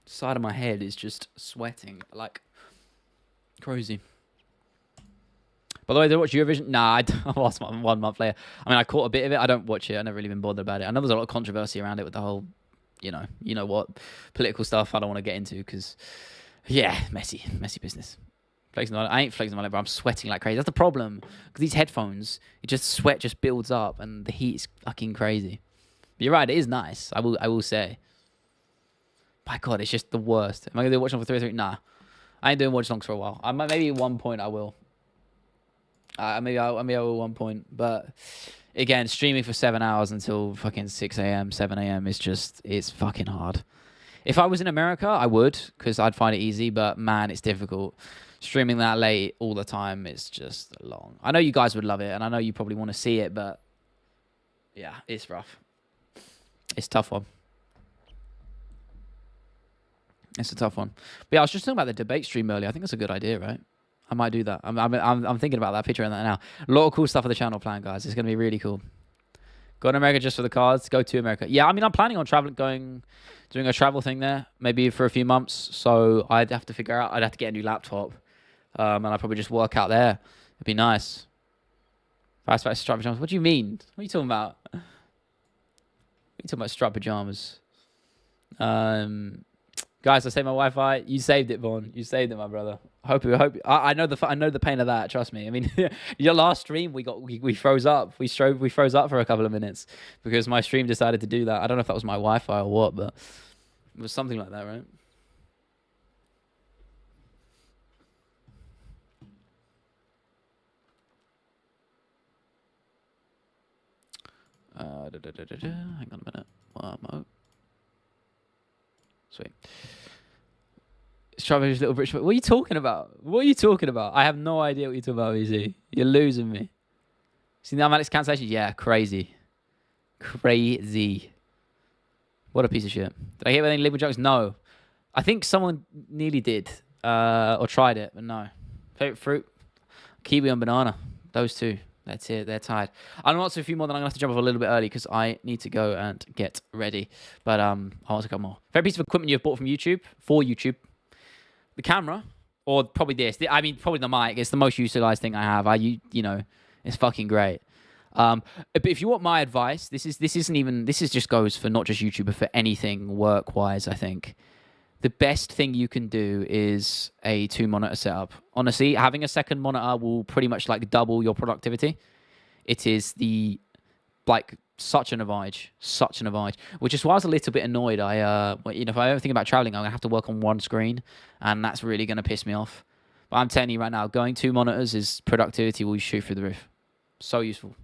[SPEAKER 1] Side of my head is just sweating like crazy. By the way, did I watch Eurovision? Nah, I lost 1 month later. I mean, I caught a bit of it. I don't watch it. I've never really been bothered about it. I know there's a lot of controversy around it with the whole, you know what, political stuff I don't want to get into because, yeah, messy business. I ain't flexing my leg, but I'm sweating like crazy. That's the problem. Because these headphones, sweat just builds up and the heat is fucking crazy. But you're right, it is nice. I will say. My God, it's just the worst. Am I going to do watch long for 3 or 3? Nah. I ain't doing watch longs for a while. Maybe at one point I will. Maybe I will at one point. But again, streaming for 7 hours until fucking 6 a.m., 7 a.m. it's fucking hard. If I was in America, I would, because I'd find it easy. But man, it's difficult. Streaming that late all the time is just long. I know you guys would love it, and I know you probably want to see it, but yeah, it's rough. It's a tough one. It's a tough one. But yeah, I was just talking about the debate stream earlier. I think that's a good idea, right? I might do that. I'm thinking about that, picture of that now. A lot of cool stuff on the channel planned, guys. It's going to be really cool. Go to America just for the cards. Go to America. Yeah, I mean, I'm planning on doing a travel thing there, maybe for a few months. So I'd have to figure out, I'd have to get a new laptop. And I'd probably just work out there. It'd be nice. Fast striped pajamas. What do you mean? What are you talking about? What are you talking about striped pajamas? Guys, I saved my Wi-Fi. You saved it, Vaughn. You saved it, my brother. I know the pain of that. Trust me. I mean, your last stream, we froze up. We froze up for a couple of minutes because my stream decided to do that. I don't know if that was my Wi-Fi or what, but it was something like that, right? Hang on a minute. One more. Sweet. Strawberry's little British. What are you talking about? What are you talking about? I have no idea what you're talking about, VZ. You're losing me. See the Alex cancellation? Yeah, crazy. Crazy. What a piece of shit. Did I hear any liquid jokes? No. I think someone nearly did. Or tried it, but no. Favorite fruit? Kiwi and banana. Those two. That's it. They're tired. I'll answer a few more, then I'm going to have to jump off a little bit early because I need to go and get ready. But I want to go more. Favorite piece of equipment you've bought from YouTube? For YouTube? The camera? Or probably this. I mean, probably the mic. It's the most utilized thing I have. It's fucking great. But if you want my advice, this just goes for not just YouTube, but for anything work-wise, I think. The best thing you can do is a 2-monitor setup. Honestly, having a second monitor will pretty much like double your productivity. It is such an advantage, which is why I was a little bit annoyed. If I ever think about traveling, I'm gonna have to work on one screen, and that's really gonna piss me off. But I'm telling you right now, going 2 monitors is productivity will shoot through the roof. So useful.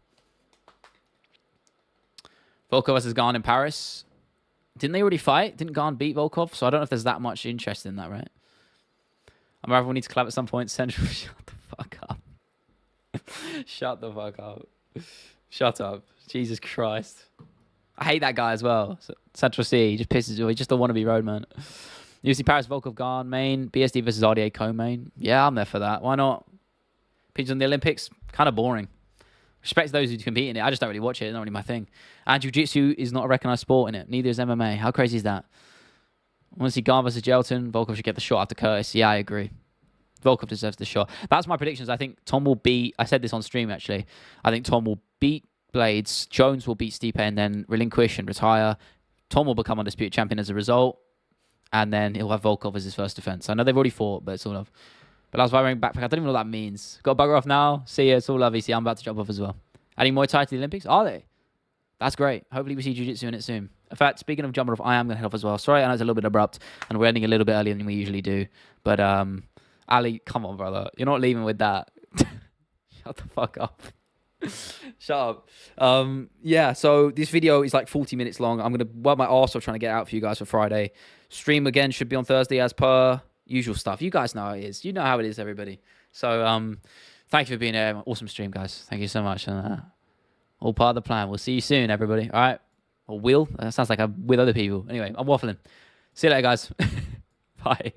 [SPEAKER 1] Volkov versus Garn in Paris. Didn't they already fight? Didn't Garn beat Volkov? So I don't know if there's that much interest in that, right? I'm rather we need to collab at some point. Central, shut the fuck up. Shut the fuck up. Shut up. Jesus Christ. I hate that guy as well. Central C, he just pisses me off. He just don't want to be road, man. UC Paris, Volkov, Garn, main. BSD versus RDA co-main. Yeah, I'm there for that. Why not? Pigeons on the Olympics, kind of boring. Respect those who compete in it. I just don't really watch it. It's not really my thing. And jiu-jitsu is not a recognized sport in it. Neither is MMA. How crazy is that? I want to see Garn versus Jelton. Volkov should get the shot after Curtis. Yeah, I agree. Volkov deserves the shot. That's my predictions. I think Tom will beat... I said this on stream, actually. I think Tom will beat Blades. Jones will beat Stipe and then relinquish and retire. Tom will become undisputed champion as a result. And then he'll have Volkov as his first defense. I know they've already fought, but it's all love. But I was wearing backpack. I don't even know what that means. Got to bugger off now. See ya. It's all love, EC. I'm about to jump off as well. Adding Muay Thai to the Olympics? Are they? That's great. Hopefully we see Jiu-Jitsu in it soon. In fact, speaking of jumping off, I am going to head off as well. Sorry, I know it's a little bit abrupt, and we're ending a little bit earlier than we usually do. But, Ali, come on, brother. You're not leaving with that. Shut the fuck up. Shut up. Yeah, so this video is like 40 minutes long. I'm going to work my arse off trying to get out for you guys for Friday. Stream again should be on Thursday as per usual stuff. You guys know how it is. You know how it is, everybody. So thank you for being here. Awesome stream, guys. Thank you so much. And all part of the plan. We'll see you soon, everybody. All right. Or will. That sounds like I'm with other people. Anyway, I'm waffling. See you later, guys. Bye.